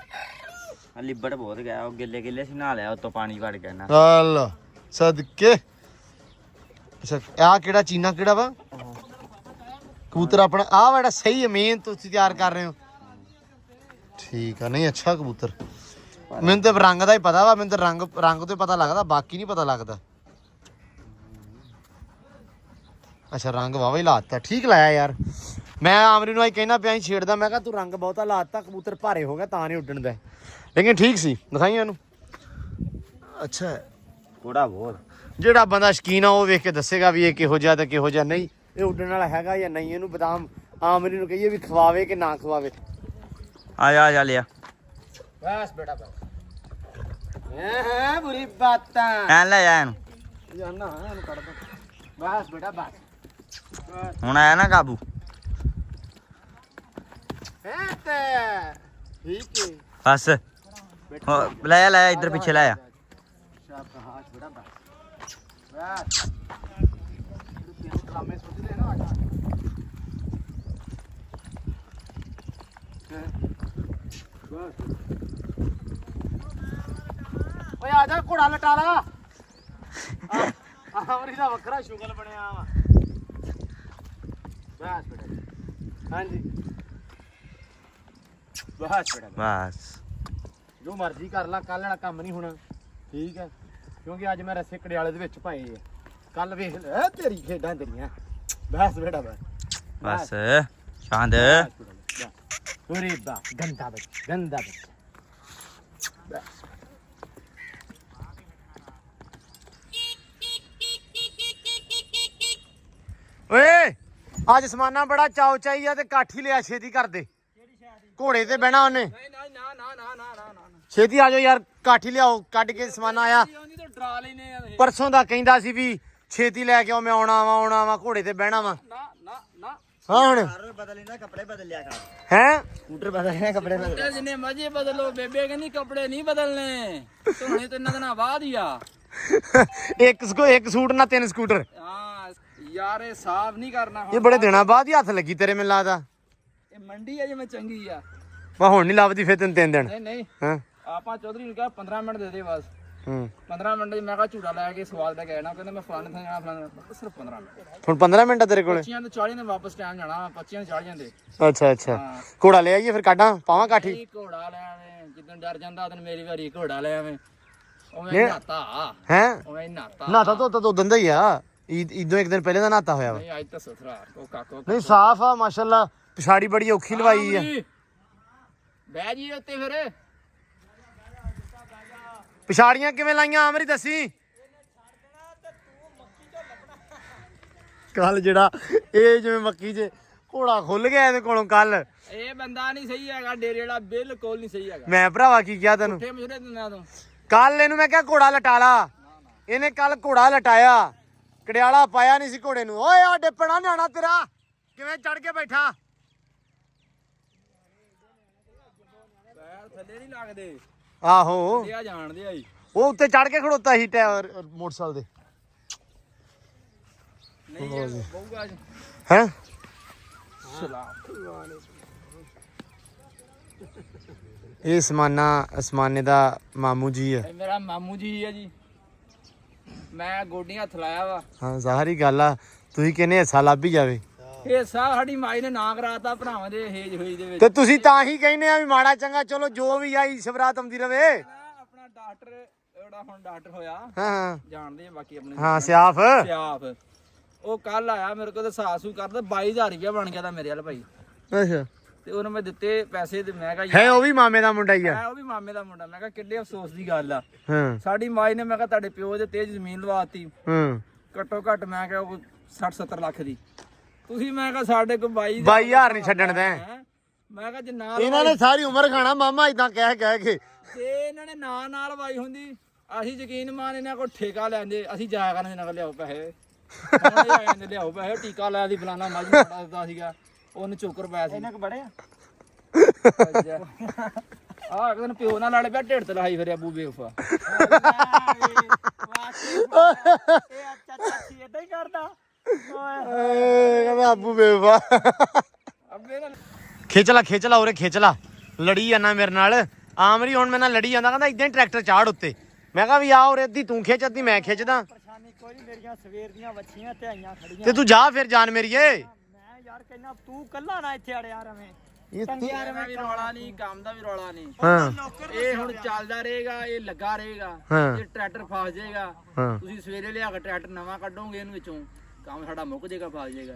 ਲਿਬੜ ਬਹੁਤ ਗਿਆ, ਉਹ ਗਿੱਲੇ ਸੀ, ਨਹਾ ਲਿਆ ਉਤੋਂ ਪਾਣੀ ਵੜ ਗਿਆ ਨਾ। ਚੱਲ ਸਦਕੇ। ਅੱਛਾ ਆ ਕਿਹੜਾ ਚੀਨਾ ਕਿਹੜਾ ਵਾ ਕਬੂਤਰ ਆਪਣਾ? ਆਹ ਵਾੜਾ ਸਹੀ ਹੈ, ਮੇਨ ਤੁਸੀਂ ਤਿਆਰ ਕਰ ਰਹੇ ਹੋ। ਠੀਕ ਆ, ਨਹੀਂ ਅੱਛਾ ਕਬੂਤਰ। ਮੈਨੂੰ ਤੇ ਰੰਗ ਦਾ ਹੀ ਪਤਾ ਵਾ, ਮੈਨੂੰ ਤੇ ਰੰਗ ਤੋਂ ਹੀ ਪਤਾ ਲੱਗਦਾ, ਬਾਕੀ ਨਹੀਂ ਪਤਾ ਲੱਗਦਾ। ਅੱਛਾ ਰੰਗ ਵਾਵਾ ਹੀ ਲਾਤਾ, ਠੀਕ ਲਾਇਆ ਯਾਰ। ਮੈਂ ਆਮਰੀ ਨੂੰ ਅੱਜ ਕਹਿਣਾ ਪਿਆ ਸੀ ਛੇੜਦਾ, ਮੈਂ ਕਿਹਾ ਤੂੰ ਰੰਗ ਬਹੁਤਾ ਲਾਤਾ, ਕਬੂਤਰ ਭਾਰੇ ਹੋ ਗਿਆ ਤਾਂ ਨਹੀਂ ਉੱਡਣ ਦਾ, ਲੇਕਿਨ ਠੀਕ ਸੀ। ਦਿਖਾਈ ਇਹਨੂੰ। ਅੱਛਾ ਥੋੜਾ ਬਹੁਤ ਜਿਹੜਾ ਬੰਦਾ ਸ਼ਕੀਨ ਆ ਉਹ ਵੇਖ ਕੇ ਦੱਸੇਗਾ ਵੀ ਇਹ ਕਿਹੋ ਜਿਹਾ ਤੇ ਕਿਹੋ ਜਿਹਾ ਨਹੀਂ, ਇਹ ਉੱਡਣ ਵਾਲਾ ਹੈਗਾ ਜਾਂ ਨਹੀਂ। ਇਹਨੂੰ ਬਦਾਮ ਆਮਰੀ ਨੂੰ ਕਹੀਏ ਵੀ ਖਵਾਵੇ ਕਿ ਨਾ ਖਵਾਵੇ। ਆ ਜਾ ਲਿਆ ਬਸ ਬੇਟਾ ਬਸ ਬੁਰੀ ਬਾਤਾਂ ਐ ਲੈ ਜਾ ਇਹਨੂੰ। ਜਾਨਾ ਇਹਨੂੰ ਕੱਢ ਦੋ। ਬਸ ਬੇਟਾ ਬਸ ਹੁਣ ਆਇਆ ਨਾ ਕਾਬੂ। ਹੈ ਤੇ ਠੀਕ ਹੈ ਬਸ ਲੈ ਆ ਇੱਧਰ ਪਿੱਛੇ ਲੈ ਆ। ਸ਼ਾਬਾਸ਼ ਬੇਟਾ ਬਸ ਬਸ ਤੂੰ ਡਰਾਮੇ ਸੋਚਦੇ ਨਾ ਓਏ ਆ ਜਾ ਘੋੜਾ ਲਟਾ ਲਾ। ਆਮਰੀ ਦਾ ਵੱਖਰਾ ਸ਼ੁਗਲ ਬਣਿਆ ਵਾ। ਬਸ ਬੇਟਾ ਹਾਂਜੀ ਬਸ ਬੇਟਾ ਬਸ ਜੋ ਮਰਜ਼ੀ ਕਰ ਲਾ, ਕੱਲ ਵਾਲਾ ਕੰਮ ਨਹੀਂ ਹੋਣਾ। ਠੀਕ ਹੈ ਕਿਉਂਕਿ ਅੱਜ ਮੈਂ ਰਸੇ ਕੜਿਆਲੇ ਦੇ ਵਿੱਚ ਪਾਏ ਆ, ਕੱਲ ਵੇਖ ਲੈ ਤੇਰੀ ਖੇਡਾਂ ਤੇਰੀਆਂ। ਬਸ ਬੇਟਾ ਬਸ ਸ਼ਾਂਤ। ਉਰੇ ਬਾ ਗੰਦਾ ਬੱਚਾ ਗੰਦਾ ਬੱਚਾ। ਬਸ ਓਏ ਅੱਜ ਸਮਾਨਾ ਬੜਾ ਚਾਉ ਚਾਈ ਆ ਤੇ ਕਾਠੀ ਲਿਆ, ਛੇਤੀ ਕਰ ਦੇ। ਘੋੜੇ ਤੇ ਬਹਿਣਾ ਉਹਨੇ। ਛੇਤੀ ਆ ਜਾਓ ਯਾਰ, ਕਾਠੀ ਲਿਆਓ, ਕੱਢ ਕੇ ਸਮਾਨਾ ਆਇਆ। ਪਰਸੋਂ ਦਾ ਕਹਿੰਦਾ ਸੀ ਵੀ ਛੇਤੀ ਲੈ ਕੇ ਆਓ, ਮੈਂ ਆਉਣਾ ਵਾ ਘੋੜੇ ਤੇ ਬਹਿਣਾ ਵਾ। ਹਾਂ ਹੁਣ ਬਦਲ ਲੈਂਦਾ, ਕੱਪੜੇ ਬਦਲ ਲਿਆ ਕਰ। ਹੈ ਸਕੂਟਰ ਬਦਲ ਲਿਆ, ਕੱਪੜੇ ਬਦਲ। ਜਿੰਨੇ ਮਰਜ਼ੀ ਬਦਲੋ, ਬੇਬੇ ਕਹਿੰਦੀ ਕੱਪੜੇ ਨਹੀਂ ਬਦਲਨੇ, ਧੋਣੇ ਤੇ ਇਹਨਾਂ ਦਿਨਾਂ ਬਾਅਦ ਹੀ ਆ। ਇੱਕ ਸੂਟ ਨਾਲ 3 ਸਕੂਟਰ। ਹਾਂ ਯਾਰ ਇਹ ਸਾਫ਼ ਨਹੀਂ ਕਰਨਾ ਇਹ ਬੜੇ ਦਿਨਾਂ ਬਾਅਦ ਹੀ ਹੱਥ ਲੱਗੀ ਤੇਰੇ, ਮੈਨੂੰ ਲੱਗਦਾ। ਇਹ ਮੰਡੀ ਆ ਜਿਵੇਂ ਚੰਗੀ ਆ। ਮੈਂ ਹੁਣ ਨਹੀਂ ਲੱਭਦੀ ਫਿਰ ਤੈਨੂੰ 3 ਦਿਨ। ਨਹੀਂ ਹਾਂ ਆਪਾਂ ਚੌਧਰੀ ਨੂੰ ਕਿਹਾ 15 ਮਿੰਟ ਦੇ ਦੇ ਬਸ। ਹੂੰ 15 ਮਿੰਟ ਮੈਂ ਕਿਹਾ ਝੂੜਾ ਲੈ ਕੇ ਸਵਾਲ ਲੈ ਕੇ ਆਣਾ, ਕਹਿੰਦਾ ਮੈਂ ਫਲਾਣੇ ਥਾਂ ਜਾਣਾ, ਫਲਾਣੇ। ਸਿਰਫ 15 ਮਿੰਟ। ਹੁਣ 15 ਮਿੰਟ ਆ ਤੇਰੇ ਕੋਲ। 25 ਤੋਂ 40 ਨੇ ਵਾਪਸ ਟਾਈਮ ਜਾਣਾ, 25 ਨੂੰ 40 ਜਾਂਦੇ। ਅੱਛਾ ਘੋੜਾ ਲੈ ਆਈਏ ਫਿਰ, ਕਾਢਾਂ ਪਾਵਾਂ ਕਾਠੀ। ਨਹੀਂ ਘੋੜਾ ਲੈ ਆਵੇਂ, ਜਿੱਦਣ ਡਰ ਜਾਂਦਾ ਉਦੋਂ ਮੇਰੀ ਵਾਰੀ ਘੋੜਾ ਲੈ ਆਵੇਂ। ਉਵੇਂ ਨਾਤਾ ਹੈ ਉਵੇਂ ਨਾਤਾ ਨਾਤਾ ਧੋਤਾ ਤਾਂ ਉਦੋਂ ਦਾ ਹੀ ਆ, ਇਦੋਂ ਇੱਕ ਦਿਨ ਪਹਿਲੇ ਦਾ ਨਾਤਾ ਹੋਇਆ ਵਾ। ਨਹੀਂ ਅੱਜ ਤਾਂ ਸੁਥਰਾ ਕੋ ਕਾਕੋ ਨਹੀਂ ਸਾਫ ਆ ਮਾਸ਼ਾਅੱਲਾ, ਪਿਛਾੜੀ ਬੜੀ ਔਖੀ ਲਵਾਈ ਆ। ਬਹਿ ਜੀ ਉੱਤੇ ਫਿਰ। ਪਿਛਾੜੀਆਂ ਕਿਵੇਂ ਲਾਈਆਂ ਆਮਰੀ ਦੱਸੀ। ਕੱਲ ਜਿਹੜਾ ਇਹ ਜਿਵੇਂ ਮੱਕੀ 'ਚ ਘੋੜਾ ਖੁੱਲ ਗਿਆ ਇਹਦੇ ਕੋਲੋਂ ਕੱਲ। ਇਹ ਬੰਦਾ ਨਹੀਂ ਸਹੀ ਹੈਗਾ, ਡੇਰੇ ਵਾਲਾ ਬਿਲਕੁਲ ਨਹੀਂ ਸਹੀ ਹੈਗਾ। ਮੈਂ ਭਰਾਵਾ ਕੀ ਕਿਹਾ ਤੈਨੂੰ ਠੇ ਮਸ਼ਹੂਰੇ ਦਿਨਾਂ ਤੋਂ ਕੱਲ, ਇਹਨੂੰ ਮੈਂ ਕਿਹਾ ਘੋੜਾ ਲਟਾ ਲਾ, ਇਹਨੇ ਕੱਲ ਘੋੜਾ ਲਟਾਇਆ, ਕੜਿਆਲਾ ਪਾਇਆ ਨਹੀਂ ਸੀ ਘੋੜੇ ਨੂੰ। ਓਏ ਆ ਡਿੱਪਣਾ ਨਿਆਣਾ ਤੇਰਾ ਕਿਵੇਂ ਚੜ ਕੇ ਬੈਠਾ। ਪੈਰ ਥੱਲੇ ਨਹੀਂ ਲੱਗਦੇ, ਆਹੋ ਇਹ ਜਾਣਦੇ ਆਈ। ਉਹ ਉੱਤੇ ਚੜ ਕੇ ਖੜੋਤਾ ਸੀ ਟਾਇਰ ਮੋਟਰਸਾਈਕਲ ਦੇ। ਨਹੀਂ ਬਹੂਗਾ ਹੈ ਇਹ ਸਮਾਨੇ ਦਾ ਮਾਮੂ ਜੀ ਆ। ਇਹ ਮੇਰਾ ਮਾਮੂ ਜੀ ਹੈ ਜੀ। ਮੈਂ ਗੋਡੀਆਂ ਹੱਥ ਲਾਇਆ ਵਾ। ਹਾਂ ਜ਼ਾਹਰੀ ਗੱਲ ਆ, ਤੁਸੀਂ ਕਹਿੰਦੇ ਹਿੱਸਾ ਲੱਭ ਹੀ ਜਾਵੇ। ਇਹ ਸਾਡੀ ਮਾਈ ਨੇ ਨਾਂ ਕਰਾਤਾ ਭਰਾਵਾਂ ਦੇ ਹੇਜ ਹੋਈ ਦੇ ਵਿੱਚ। ਤੇ ਤੁਸੀਂ ਤਾਂ ਹੀ ਕਹਿੰਦੇ ਆ ਵੀ ਮਾੜਾ ਚੰਗਾ ਚਲੋ ਜੋ ਵੀ ਆਈ ਸਵਰਾਤ ਆਉਂਦੀ ਰਵੇ। ਆਪਣਾ ਡਾਕਟਰ ਜਿਹੜਾ ਹੁਣ ਡਾਕਟਰ ਹੋਇਆ ਹਾਂ ਜਾਣਦੇ ਆ ਬਾਕੀ ਆਪਣੇ ਹਾਂ ਸਿਆਫ ਸਿਆਫ, ਉਹ ਕੱਲ ਆਇਆ ਮੇਰੇ ਕੋਲ ਤੇ ਸਾਸੂ ਕਰਦਾ 22,000 ਰੁਪਇਆ ਬਣ ਗਿਆ ਤਾਂ ਮੇਰੇ ਵਾਲ ਭਾਈ। ਅੱਛਾ ਤੇ ਉਹਨੂੰ ਮੈਂ ਦਿੱਤੇ ਪੈਸੇ ਤੇ ਮੈਂ ਕਿਹਾ ਹੈ ਉਹ ਵੀ ਮਾਮੇ ਦਾ ਮੁੰਡਾ ਹੀ ਆ। ਉਹ ਵੀ ਮਾਮੇ ਦਾ ਮੁੰਡਾ। ਮੈਂ ਕਿਹਾ ਕਿੱਡੇ ਅਫਸੋਸ ਦੀ ਗੱਲ ਆ। ਹਾਂ ਸਾਡੀ ਮਾਈ ਨੇ ਮੈਂ ਕਿਹਾ ਤੁਹਾਡੇ ਪਿਓ ਦੇ ਤੇਜ ਜ਼ਮੀਨ ਲਵਾਤੀ, ਹਾਂ ਘੱਟੋ ਘੱਟ ਮੈਂ ਕਿਹਾ 60-70 ਲੱਖ ਦੀ। ਤੁਸੀਂ ਮੈਂ ਕਿਹਾ ਸਾਡੇ ਕੋਲ 22,000 ਨਹੀਂ ਛੱਡਣ ਦੇ। ਮੈਂ ਕਿਹਾ ਜੇ ਨਾ ਇਹਨਾਂ ਨੇ ਸਾਰੀ ਉਮਰ ਖਾਣਾ ਮਾਮਾ ਇਦਾਂ ਕਹਿ ਕੇ। ਤੇ ਇਹਨਾਂ ਨੇ ਨਾਲ ਵਾਈ ਹੁੰਦੀ, ਅਸੀਂ ਯਕੀਨ ਮਾਨ ਇਹਨਾਂ ਕੋਲ ਠੇਕਾ ਲੈਂਦੇ, ਅਸੀਂ ਜਾਇਆ ਕਰਨ ਇਹਨਾਂ ਕੋਲ ਲਿਆਓ ਪੈਸੇ। ਹੁਣ ਇਹ ਆ ਜਾਂਦੇ ਲਿਆਓ ਪੈਸੇ, ਟੀਕਾ ਲਾਇਆ ਦੀ ਫਲਾਣਾ ਮਾਝੀ ਬੜਾ ਦਿੱਤਾ ਸੀਗਾ, ਉਹਨੂੰ ਚੋਕਰ ਪਾਇਆ ਸੀ। ਇਹਨਾਂ ਕੋ ਬੜੇ ਆ ਇੱਕ ਦਿਨ ਪਿਓ ਨਾਲ ਲੜ ਪਿਆ, ਢਿੱਡ ਤੇ ਲਾਈ ਫਿਰਿਆ ਬੂ ਬੇਵਫਾ। ਏਦਾਂ ਹੀ ਕਰਦਾ ਕਹਿੰਦਾ ਆਬੂ ਬੇਵਾ। ਖਿੱਚ ਲਾ ਉਰੇ ਖਿੱਚ ਲਾ, ਲੜੀ ਜਾਂਦਾ ਮੇਰੇ ਨਾਲ। ਆਮਰੀ ਹੁਣ ਮੇਰੇ ਨਾਲ ਲੜੀ ਜਾਂਦਾ, ਕਹਿੰਦਾ ਇਦਾਂ ਹੀ ਟਰੈਕਟਰ ਚਾੜ ਉੱਤੇ। ਮੈਂ ਕਿਹਾ ਵੀ ਆ ਉਰੇ ਅੱਧੀ ਤੂੰ ਖਿੱਚ ਅੱਧੀ ਮੈਂ ਖਿੱਚਦਾ। ਪਰੇਸ਼ਾਨੀ ਕੋਈ ਨਹੀਂ, ਮੇਰੀਆਂ ਸਵੇਰ ਦੀਆਂ ਵੱਛੀਆਂ ਤੇ ਆਈਆਂ ਖੜੀਆਂ। ਤੇ ਤੂੰ ਜਾ ਫਿਰ ਜਾਨ ਮੇਰੀਏ। ਮੈਂ ਯਾਰ ਕਹਿੰਦਾ ਤੂੰ ਕੱਲਾ ਨਾ ਇੱਥੇ ਅੜਿਆ ਰਵੇਂ। ਇਹ ਇਹਦਾ ਵੀ ਰੌਲਾ ਨਹੀਂ, ਕੰਮ ਦਾ ਵੀ ਰੌਲਾ ਨਹੀਂ। ਹਾਂ ਇਹ ਹੁਣ ਚੱਲਦਾ ਰਹੇਗਾ, ਇਹ ਲੱਗਾ ਰਹੇਗਾ। ਹਾਂ। ਜੇ ਟਰੈਕਟਰ ਫਸ ਜਾਏਗਾ, ਹਾਂ ਤੁਸੀਂ ਸਵੇਰੇ ਲਿਆ ਕੇ ਟਰੈਕਟਰ ਨਵਾਂ ਕੱਢੋਗੇ ਇਹਨੂੰ ਵਿੱਚੋਂ, ਕੰਮ ਸਾਡਾ ਮੁੱਕ ਜਾਏਗਾ, ਫਸ ਜਾਏਗਾ।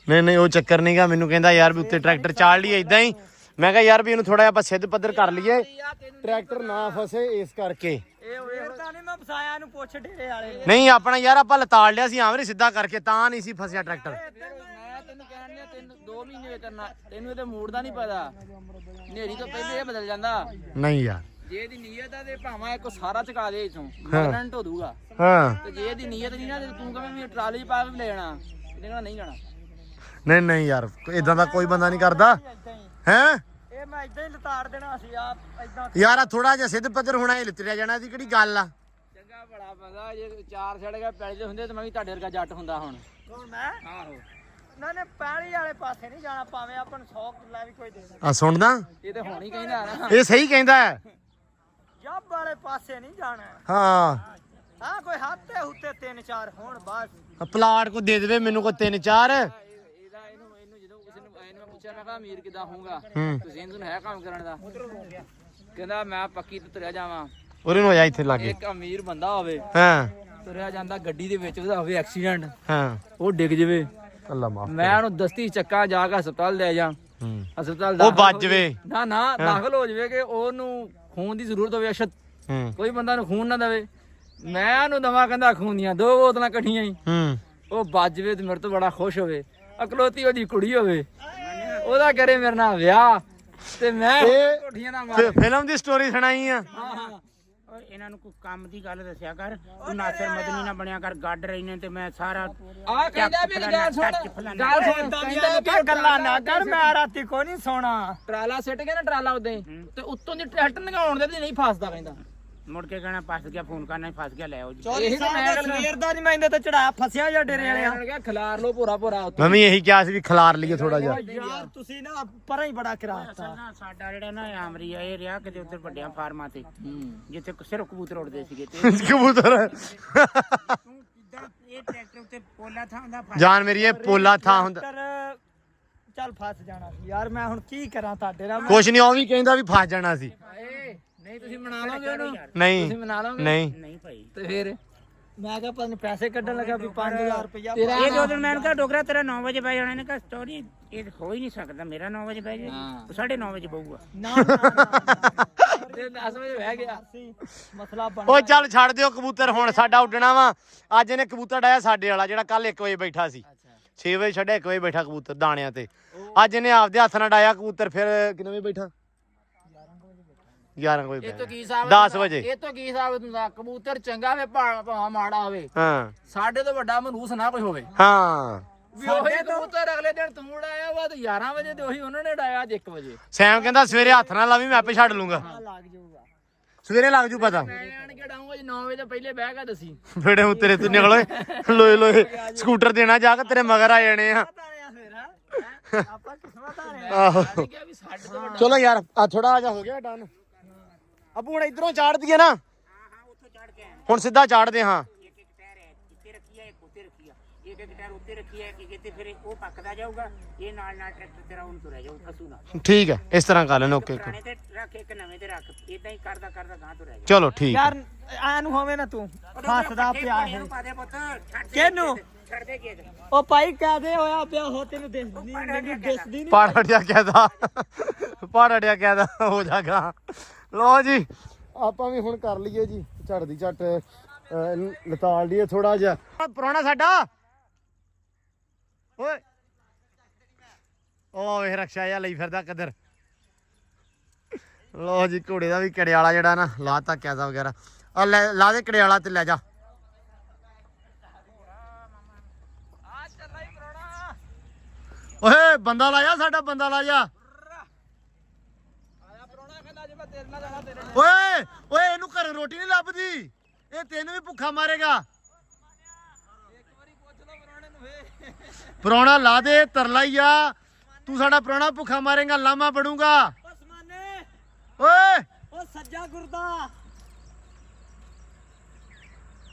ਨਹੀਂ ਉਹ ਚੱਕਰ ਨਹੀਂਗਾ। ਮੈਨੂੰ ਕਹਿੰਦਾ ਯਾਰ ਵੀ ਉੱਤੇ ਟਰੈਕਟਰ ਚਾੜ ਲਈਏ ਇਦਾਂ ਹੀ। ਮੈਂ ਕਿਹਾ ਯਾਰ ਵੀ ਇਹਨੂੰ ਥੋੜਾ ਜਿਹਾ ਆਪਾਂ ਸਿੱਧ ਪੱਧਰ ਕਰ ਲਈਏ, ਟਰੈਕਟਰ ਨਾ ਫਸੇ ਇਸ ਕਰਕੇ। ਇਹ ਤਾਂ ਨਹੀਂ ਮੈਂ ਫਸਾਇਆ ਇਹਨੂੰ, ਪੁੱਛ ਡੇਰੇ ਵਾਲੇ ਨਹੀਂ ਆਪਣਾ ਯਾਰ ਆਪਾਂ ਲਤਾੜ ਲਿਆ ਸੀ ਆਵਰੇ ਸਿੱਧਾ ਕਰਕੇ, ਤਾਂ ਨਹੀਂ ਸੀ ਫਸਿਆ ਟਰੈਕਟਰ। ਮੈਂ ਤੈਨੂੰ ਕਹਿਣ ਡਿਆ, 2 ਮਹੀਨੇ ਕਰਨਾ, ਤੈਨੂੰ ਇਹਦੇ ਮੂਡ ਦਾ ਨਹੀਂ ਪਤਾ। ਨੇਰੀ ਤੋਂ ਪਹਿਲੇ ਇਹ ਬਦਲ ਜਾਂਦਾ। ਨਹੀਂ ਯਾਰ ਜੇ ਇਹਦੀ ਨੀਅਤ ਆ ਤੇ ਭਾਵੇਂ ਇੱਕ ਸਾਰਾ ਚਕਾ ਦੇ ਇਥੋਂ, ਮਰਨ ਢੋ ਦੂਗਾ। ਹਾਂ ਤੇ ਜੇ ਇਹਦੀ ਨੀਅਤ ਨਹੀਂ ਨਾ, ਤੇ ਤੂੰ ਕਵੇਂ ਵੀ ਟਰਾਲੀ 'ਚ ਪਾ ਕੇ ਵੀ ਲੈ ਜਾਣਾ, ਇਹਨੇ ਕਹਿਣਾ ਨਹੀਂ ਜਾਣਾ। ਨਹੀਂ ਯਾਰ ਇਦਾਂ ਦਾ ਕੋਈ ਬੰਦਾ ਨਹੀਂ ਕਰਦਾ ਹੈ। ਇਹ ਮੈਂ ਇਦਾਂ ਹੀ ਲਤਾੜ ਦੇਣਾ ਸੀ ਆ ਇਦਾਂ। ਯਾਰ ਥੋੜਾ ਜਿਹਾ ਸਿੱਧ ਪੱਧਰ ਹੋਣਾ, ਇਹ ਲਿਤਰਿਆ ਜਾਣਾ, ਇਹਦੀ ਕਿਹੜੀ ਗੱਲ ਆ। ਚੰਗਾ ਬੜਾ ਪਤਾ, ਜੇ 4 ਛੜ ਗਿਆ ਪੈਲੀ ਦੇ ਹੁੰਦੇ ਤੇ ਮੈਂ ਵੀ ਤੁਹਾਡੇ ਵਰਗਾ ਜੱਟ ਹੁੰਦਾ ਹੁਣ। ਕੌਣ ਮੈਂ? ਆਹੋ ਨਾ ਪੈਲੀ ਵਾਲੇ ਪਾਸੇ ਨਹੀਂ ਜਾਣਾ, ਭਾਵੇਂ ਆਪਾਂ ਨੂੰ 100 ਕਿੱਲਾ ਵੀ ਕੋਈ ਦੇ ਦੇ। ਆ ਸੁਣਦਾ, ਇਹ ਤੇ ਹੁਣ ਹੀ ਕਹਿੰਦਾ ਨਾ। ਇਹ ਸਹੀ ਕਹਿੰਦਾ ਹੈ। ਜੱਬ ਵਾਲੇ ਪਾਸੇ ਨਹੀਂ ਜਾਣਾ। ਹਾਂ ਹਾਂ ਕੋਈ ਹੱਥ ਤੇ ਉੱਤੇ 3-4 ਹੋਣ ਬਸ। ਪਲਾਟ ਕੋ ਦੇ ਦੇਵੇ ਮੈਨੂੰ ਕੋਈ 3-4। ਇਹਨੂੰ ਜਦੋਂ ਕਿਸੇ ਨੂੰ ਮੈਂ ਪੁੱਛਿਆ, ਮੈਂ ਕਿਹਾ ਅਮੀਰ ਕਿਦਾਂ ਹੋਊਗਾ, ਹੂੰ ਤੁਸੀਂ ਇਹਨੂੰ ਹੈ ਕੰਮ ਕਰਨ ਦਾ? ਕਹਿੰਦਾ ਮੈਂ ਪੱਕੀ ਤੇ ਤੁਰਿਆ ਜਾਵਾਂ। ਉਹਨੇ ਨੂੰ ਹੋ ਜਾ ਇੱਥੇ ਲਾਗੇ। ਇੱਕ ਅਮੀਰ ਬੰਦਾ ਹੋਵੇ, ਹਾਂ ਤੁਰਿਆ ਜਾਂਦਾ ਗੱਡੀ ਦੇ ਵਿੱਚ, ਉਹਦਾ ਹੋਵੇ ਐਕਸੀਡੈਂਟ, ਹਾਂ ਉਹ ਡਿੱਗ ਜਵੇ, ਅੱਲਾ ਮਾਫ। ਮੈਂ ਉਹਨੂੰ ਦਸਤੀ ਚੱਕਾ ਜਾ ਕੇ ਹਸਪਤਾਲ ਲੈ ਜਾ, ਹੂੰ ਹਸਪਤਾਲ ਉਹ ਦਾਖਲ ਬਚ ਹੋ ਜਵੇ। ਨਾ ਦਾਖਲ ਹੋ ਜਵੇ ਕਿ ਉਹਨੂੰ ਖੂਨ ਦੀ ਜ਼ਰੂਰਤ ਹੋਵੇ ਅਸ਼ਤ, ਹੂੰ ਕੋਈ ਬੰਦਾ ਨੂੰ ਖੂਨ ਨਾ ਦੇਵੇ, ਮੈਂ ਉਹਨੂੰ ਦਵਾ ਕਹਿੰਦਾ ਖੂਨ ਦੀਆਂ 2 ਬੋਤਲਾਂ ਇਕੱਠੀਆਂ ਹੀ, ਹੂੰ ਉਹ ਬਚ ਜਵੇ ਤੇ ਮੇਰੇ ਤੋਂ ਬੜਾ ਖੁਸ਼ ਹੋਵੇ। ਅਕਲੋਤੀ ਉਹਦੀ ਕੁੜੀ ਹੋਵੇ, ਉਹਦਾ ਕਰੇ ਮੇਰੇ ਨਾਲ ਵਿਆਹ, ਤੇ ਮੈਂ ਇਹ ਕੋਠੀਆਂ ਦਾ ਮਾਰ। ਫਿਲਮ ਦੀ ਸਟੋਰੀ ਸੁਣਾਈ ਆ। ਓਏ ਇਹਨਾਂ ਨੂੰ ਕੋਈ ਕੰਮ ਦੀ ਗੱਲ ਦੱਸਿਆ ਕਰ, ਉਹ ਨਾਸਰ ਮਦਨੀ ਨਾ ਬਣਿਆ ਕਰ। ਗੱਡ ਰਹੀ ਨੇ ਤੇ ਮੈਂ ਸਾਰਾ ਆ ਕਹਿੰਦਾ ਮੇਰੀ ਗੱਲ ਸੁਣ, ਗੱਲ ਸੁਣ, ਕਹਿੰਦਾ ਗੱਲਾਂ ਨਾ ਕਰ, ਮੈਂ ਰਾਤੀ ਕੋ ਨਹੀਂ ਸੋਣਾ। ਟਰਾਲਾ ਸਿੱਟ ਗਿਆ ਨਾ, ਟਰਾਲਾ ਉਦਾਂ ਹੀ, ਤੇ ਉੱਤੋਂ ਦੀ ਟਰੈਕਟਰ ਲੰਘਾਉਣ ਦੇ ਤੇ ਨਹੀਂ ਫਸਦਾ ਕਹਿੰਦਾ। ਮੁੜ ਕੇ ਕਹਿਣਾ ਫਸ ਗਿਆ, ਫੋਨ ਕਰਨਾ ਫਸ ਗਿਆ, ਲੈ ਆਓ ਜੀ। ਇਹੀ ਤਾਂ ਮੈਂ ਗੱਲ ਸਵੇਰ ਦਾ ਨਹੀਂ ਮੈਂ ਇਹਦੇ ਤੇ ਚੜਾ ਫਸਿਆ ਜਾਂ ਡੇਰੇ ਵਾਲਿਆ। ਮੈਂ ਕਿਹਾ ਖਿਲਾਰ ਲੋ ਭੋਰਾ ਉੱਤੇ। ਮੈਂ ਵੀ ਇਹੀ ਕਿਹਾ ਸੀ ਵੀ ਖਿਲਾਰ ਲਈਏ ਥੋੜਾ ਜਿਹਾ। ਯਾਰ ਤੁਸੀਂ ਨਾ ਪਰਾਂ ਹੀ ਬੜਾ ਕਰਾਤਾ। ਨਾ ਸਾਡਾ ਜਿਹੜਾ ਨਾ ਆਮਰੀ ਆ, ਇਹ ਰਿਹਾ ਕਿਤੇ ਉੱਧਰ ਵੱਡਿਆਂ ਫਾਰਮਾਂ ਤੇ, ਜਿੱਥੇ ਸਿਰਫ ਕਬੂਤਰ ਉੱਡਦੇ ਸੀਗੇ। ਤੇ ਕਬੂਤਰ ਤੂੰ ਕਿੱਦਾਂ ਇਹ ਟਰੈਕਟਰ ਉੱਤੇ ਪੋਲਾ ਥਾਂ ਹੁੰਦਾ ਜਾਨ ਮੇਰੀ, ਇਹ ਪੋਲਾ ਥਾਂ ਹੁੰਦਾ। ਚੱਲ ਫਸ ਜਾਣਾ ਸੀ ਯਾਰ, ਮੈਂ ਹੁਣ ਕੀ ਕਰਾਂ ਤੁਹਾਡੇ ਨਾਲ। ਕੁਛ ਨਹੀਂ, ਉਹ ਵੀ ਕਹਿੰਦਾ ਵੀ ਫਸ ਜਾਣਾ ਸੀ। ਨਹੀਂ ਤੁਸੀਂ ਮਨਾ ਲਓਗੇ ਉਹਨੂੰ, ਨਹੀਂ ਤੁਸੀਂ ਮਨਾ ਲਓਗੇ? ਨਹੀਂ ਨਹੀਂ ਭਾਈ। ਤੇ ਫਿਰ ਮੈਂ ਕਿਹਾ ਪਤਾ ਨੀ ਪੈਸੇ ਕੱਢਣ ਲੱਗਾ ਵੀ 5000 ਰੁਪਇਆ। ਇਹ 2 ਦਿਨ ਮੈਂ ਕਿਹਾ ਡੋਗਰਾ ਤੇਰਾ 9 ਵਜੇ ਪੈ ਜਾਣਾ। ਇਹਨੇ ਕਿਹਾ ਸਟੋਰੀ ਇਹ ਹੋ ਹੀ ਨਹੀਂ ਸਕਦਾ, ਮੇਰਾ 9 ਵਜੇ ਪੈ ਜੇ, 9:30 ਵਜੇ ਪਊਗਾ। ਨਾ ਤੇ 10 ਵਜੇ ਬਹਿ ਗਿਆ ਮਸਲਾ ਬਣ ਉਹ ਚੱਲ ਛੱਡ ਦਿਓ ਕਬੂਤਰ, ਹੁਣ ਸਾਡਾ ਉੱਡਣਾ ਵਾ। ਅੱਜ ਇਹਨੇ ਕਬੂਤਰ ਡਾਇਆ ਸਾਡੇ ਵਾਲਾ, ਜਿਹੜਾ ਕੱਲ 1 ਵਜੇ ਬੈਠਾ ਸੀ। 6 ਵਜੇ ਛੱਡਿਆ, 1 ਵਜੇ ਬੈਠਾ ਕਬੂਤਰ ਦਾਣਿਆਂ ਤੇ। ਅੱਜ ਇਹਨੇ ਆਪਦੇ ਹੱਥ ਨਾਲ ਡਾਇਆ ਕਬੂਤਰ। ਫਿਰ ਕਿੰਨੇ ਵਜੇ ਬੈਠਾ? 11 ਵਜੇ ਇਹ ਤੋਂ ਬੈਠਾ। ਕੀ ਹਿਸਾਬ 10 ਵਜੇ। ਇਹ ਤੋਂ ਕੀ ਹਿਸਾਬ ਹੁੰਦਾ? ਕਬੂਤਰ ਚੰਗਾ ਹੋਵੇ ਭਾਵੇਂ ਮਾੜਾ ਹੋਵੇ, ਹਾਂ ਸਾਡੇ ਤੋਂ ਵੱਡਾ ਮਨੂਸ ਨਾ ਕੋਈ ਹੋਵੇ। ਹਾਂ ਵੀ ਉਹੀ ਕਬੂਤਰ ਅਗਲੇ ਦਿਨ ਤੂੰ ਉਡਾਇਆ ਵਾ, ਤੇ 11 ਵਜੇ ਤੇ ਉਹੀ ਉਹਨਾਂ ਨੇ ਉਡਾਇਆ ਅੱਜ 1 ਵਜੇ। ਸੈਮ ਕਹਿੰਦਾ ਸਵੇਰੇ ਹੱਥ ਨਾਲ ਲਾਵੀ, ਮੈਂ ਆਪੇ ਛੱਡ ਲੂੰਗਾ। ਲੱਗ ਜਾਊਗਾ। ਸਵੇਰੇ ਲੱਗ ਜੂ ਪਤਾ। ਮੈਂ ਆਣ ਕੇ ਡਾਉਂਗਾ ਜੀ 9 ਵਜੇ ਤੋਂ ਪਹਿਲੇ ਬਹਿ ਕੇ ਦੱਸੀ। ਫੇੜੇ ਉਤਰੇ ਤੂੰ ਨਿਕਲੋਏ ਲੋਏ ਲੋਏ ਸਕੂਟਰ ਦੇਣਾ ਜਾ ਕੇ ਤੇਰੇ ਮਗਰ ਆ ਜਾਣੇ ਆ। ਆਪਾਂ ਕਿਸਮਤ ਆ ਆਹੋ ਕਿਹਾ ਵੀ ਸਾਡੇ ਤੋਂ ਵੱਡਾ ਚਲੋ ਯਾਰ ਆ ਥੋੜਾ ਜਿਹਾ ਹੋ ਗਿਆ ਡਨ। ਅਬੂ ਹੁਣ ਇਧਰੋਂ ਚਾੜ ਦਈਏ ਨਾ, ਉੱਥੋਂ ਚੜ ਕੇ ਆਇਆ। ਹੁਣ ਸਿੱਧਾ ਚਾੜਦੇ ਹਾਂ। ਇੱਕ ਟਾਇਰ ਹੈ ਇੱਥੇ ਰੱਖੀ ਹੈ, ਇੱਕ ਉੱਤੇ ਰੱਖੀ ਆ, ਇੱਕ ਟਾਇਰ ਉੱਤੇ ਰੱਖੀ ਹੈ ਕਿ ਕਿਤੇ ਫਿਰ ਉਹ ਪੱਕਦਾ ਜਾਊਗਾ, ਇਹ ਨਾਲ ਟਰੈਕਟਰ ਤੇਰਾ ਉਹਨੂੰ ਤੁਰਿਆ ਜਾਊ ਫਸੂ ਨਾ। ਠੀਕ ਹੈ, ਇਸ ਤਰ੍ਹਾਂ ਕਰ ਲੈਣਾ। ਓਕੇ ਪੁਰਾਣੇ ਤੇ ਰੱਖ, ਇੱਕ ਨਵੇਂ ਤੇ ਰੱਖ, ਇਦਾਂ ਹੀ ਕਰਦਾ ਗਾਂ ਤੁਰਿਆ ਜਾਊ। ਚਲੋ ਠੀਕ ਹੈ। ਯਾਰ ਐ ਨੂੰ ਹੋਵੇ ਨਾ ਤੂੰ ਫਸਦਾ ਪਿਆ ਹੈ। ਕਿਹਨੂੰ? ਛੱਡ ਦੇ ਕੇ ਉਹ ਭਾਈ ਕਾਦੇ ਹੋਇਆ ਪਿਆ ਹੋ, ਤੈਨੂੰ ਦਿਸਦੀ ਨਹੀਂ ਦਿਸਦੀ ਨਹੀਂ। ਪਾੜ ਅੜਿਆ ਕਹਿਦਾ, ਪਾੜ ਅੜਿਆ ਕਹਿਦਾ ਹੋ ਜਾਗਾ। ਲੋ ਜੀ ਆਪਾਂ ਵੀ ਹੁਣ ਕਰ ਲਈਏ ਜੀ, ਝੜ ਦੀ ਝੱਟ ਲਤਾੜ ਲਈਏ ਥੋੜਾ ਜਿਹਾ। ਪੁਰਾਣਾ ਸਾਡਾ ਓਏ ਉਹ ਇਹ ਰਕਸ਼ਾ ਜਿਹਾ ਲਈ ਫਿਰਦਾ ਕਦਰ। ਲੋ ਜੀ ਘੋੜੇ ਦਾ ਵੀ ਕੜਿਆਲਾ ਜਿਹੜਾ ਨਾ ਲਾਤਾ ਕੈਦਾ ਵਗੈਰਾ। ਆ ਲੈ ਲਾ ਦੇ ਕੜਿਆਲਾ ਤੇ ਲੈ ਜਾ। ਓਏ ਬੰਦਾ ਲਾ ਜਾ, ਸਾਡਾ ਬੰਦਾ ਲਾ ਜਾ। ਓਏ ਓਏ ਇਹਨੂੰ ਘਰ ਰੋਟੀ ਨਹੀਂ ਲੱਭਦੀ, ਇਹ ਤੈਨੂੰ ਵੀ ਭੁੱਖਾ ਮਾਰੇਗਾ। ਪ੍ਰਾਹੁਣਾ ਲਾ ਦੇ, ਤਰਲਾ ਹੀ ਆ। ਤੂੰ ਸਾਡਾ ਪ੍ਰਾਹੁਣਾ ਭੁੱਖਾ ਮਾਰੇਗਾ, ਲਾਮਾ ਬਣੂਗਾ। ਓਏ ਉਹ ਸੱਜਾ ਗੁਰਦਾ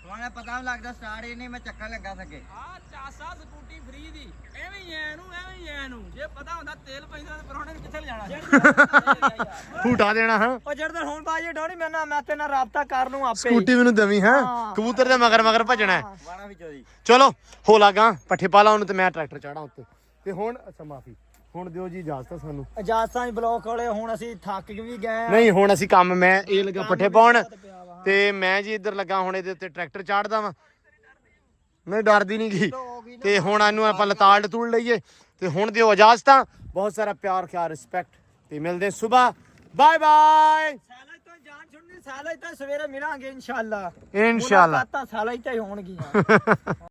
ਮੈਨੂੰ ਪਤਾ ਨਹੀਂ ਲੱਗਦਾ ਸਟਾਰਟ ਹੀ ਨਹੀਂ ਮੈਂ ਚੱਕਣ ਲੱਗਾ ਸਕੇ ਆ ਚਾਸਾ ਸਕੂਟੀ ਫ੍ਰੀ ਦੀ ਐਵੇਂ ਹੀ ਐ ਨੂੰ ਜੇ ਪਤਾ ਹੁੰਦਾ ਤੇਲ ਪੈਂਦਾ ਤੇ ਪਰੌਣੇ ਨੂੰ ਕਿੱਥੇ ਲਿਜਾਣਾ ਫੂਟਾ ਦੇਣਾ ਹਾਂ ਉਹ ਜਿਹੜਾ ਹੁਣ ਬਾਜੀ ਡੋਣੀ ਮੈਂ ਤੇ ਨਾਲ ਰਾਬਤਾ ਕਰ ਲੂੰ ਆਪੇ ਸਕੂਟੀ ਮੈਨੂੰ ਦਵੀ ਹਾਂ ਕਬੂਤਰ ਦੇ ਮਗਰ ਭਜਣਾ ਹੈ। ਵਾਣਾ ਵਿੱਚੋਂ ਦੀ ਚਲੋ ਹੋ ਲਾਗਾ ਪੱਠੇ ਪਾ ਲਾ ਉਹਨੂੰ ਤੇ ਮੈਂ ਟਰੈਕਟਰ ਚਾੜਾ ਉੱਤੇ ਤੇ ਹੁਣ ਅੱਛਾ ਮਾਫੀ ਹੁਣ ਦਿਓ ਜੀ ਇਜਾਜ਼ਤ ਸਾਨੂੰ ਇਜਾਜ਼ਤਾਂ ਹੀ ਬਲੌਕ ਵਾਲੇ ਹੁਣ ਅਸੀਂ ਥੱਕ ਵੀ ਗਏ ਆ ਨਹੀਂ ਹੁਣ ਅਸੀਂ ਕੰਮ ਮੈਂ ਇਹ ਲੱਗਾ ਪੱਠੇ ਪਾਉਣ ਤੇ ਮੈਂ ਜੀ ਇੱਧਰ ਲੱਗਾ ਹੁਣ ਇਹਦੇ ਉੱਤੇ ਟਰੈਕਟਰ ਚਾੜਦਾ ਵਾਂ ਨਹੀਂ ਡਰਦੀ ਨਹੀਂ ਗਈ ਤੇ ਹੁਣ ਇਹਨੂੰ ਆਪਾਂ ਲਤਾੜ ਤੂੜ ਲਈਏ ਤੇ ਹੁਣ ਦਿਓ ਇਜਾਜ਼ਤਾਂ ਬਹੁਤ ਸਾਰਾ ਪਿਆਰ ਖਿਆਲ ਰਿਸਪੈਕਟ ਤੇ ਮਿਲਦੇ ਸਵੇਰ ਬਾਏ ਬਾਏ ਸਾਲਾ ਤੋਂ ਜਾਨ ਛੁੱਟਣੀ ਸਾਲਾ ਤੋਂ ਸਵੇਰੇ ਮਿਲਾਂਗੇ ਇਨਸ਼ਾਅੱਲਾ ਇਨਸ਼ਾਅੱਲਾ ਮੁਲਾਕਾਤਾਂ ਸਾਲਾ ਹੀ ਹੋਣਗੀਆਂ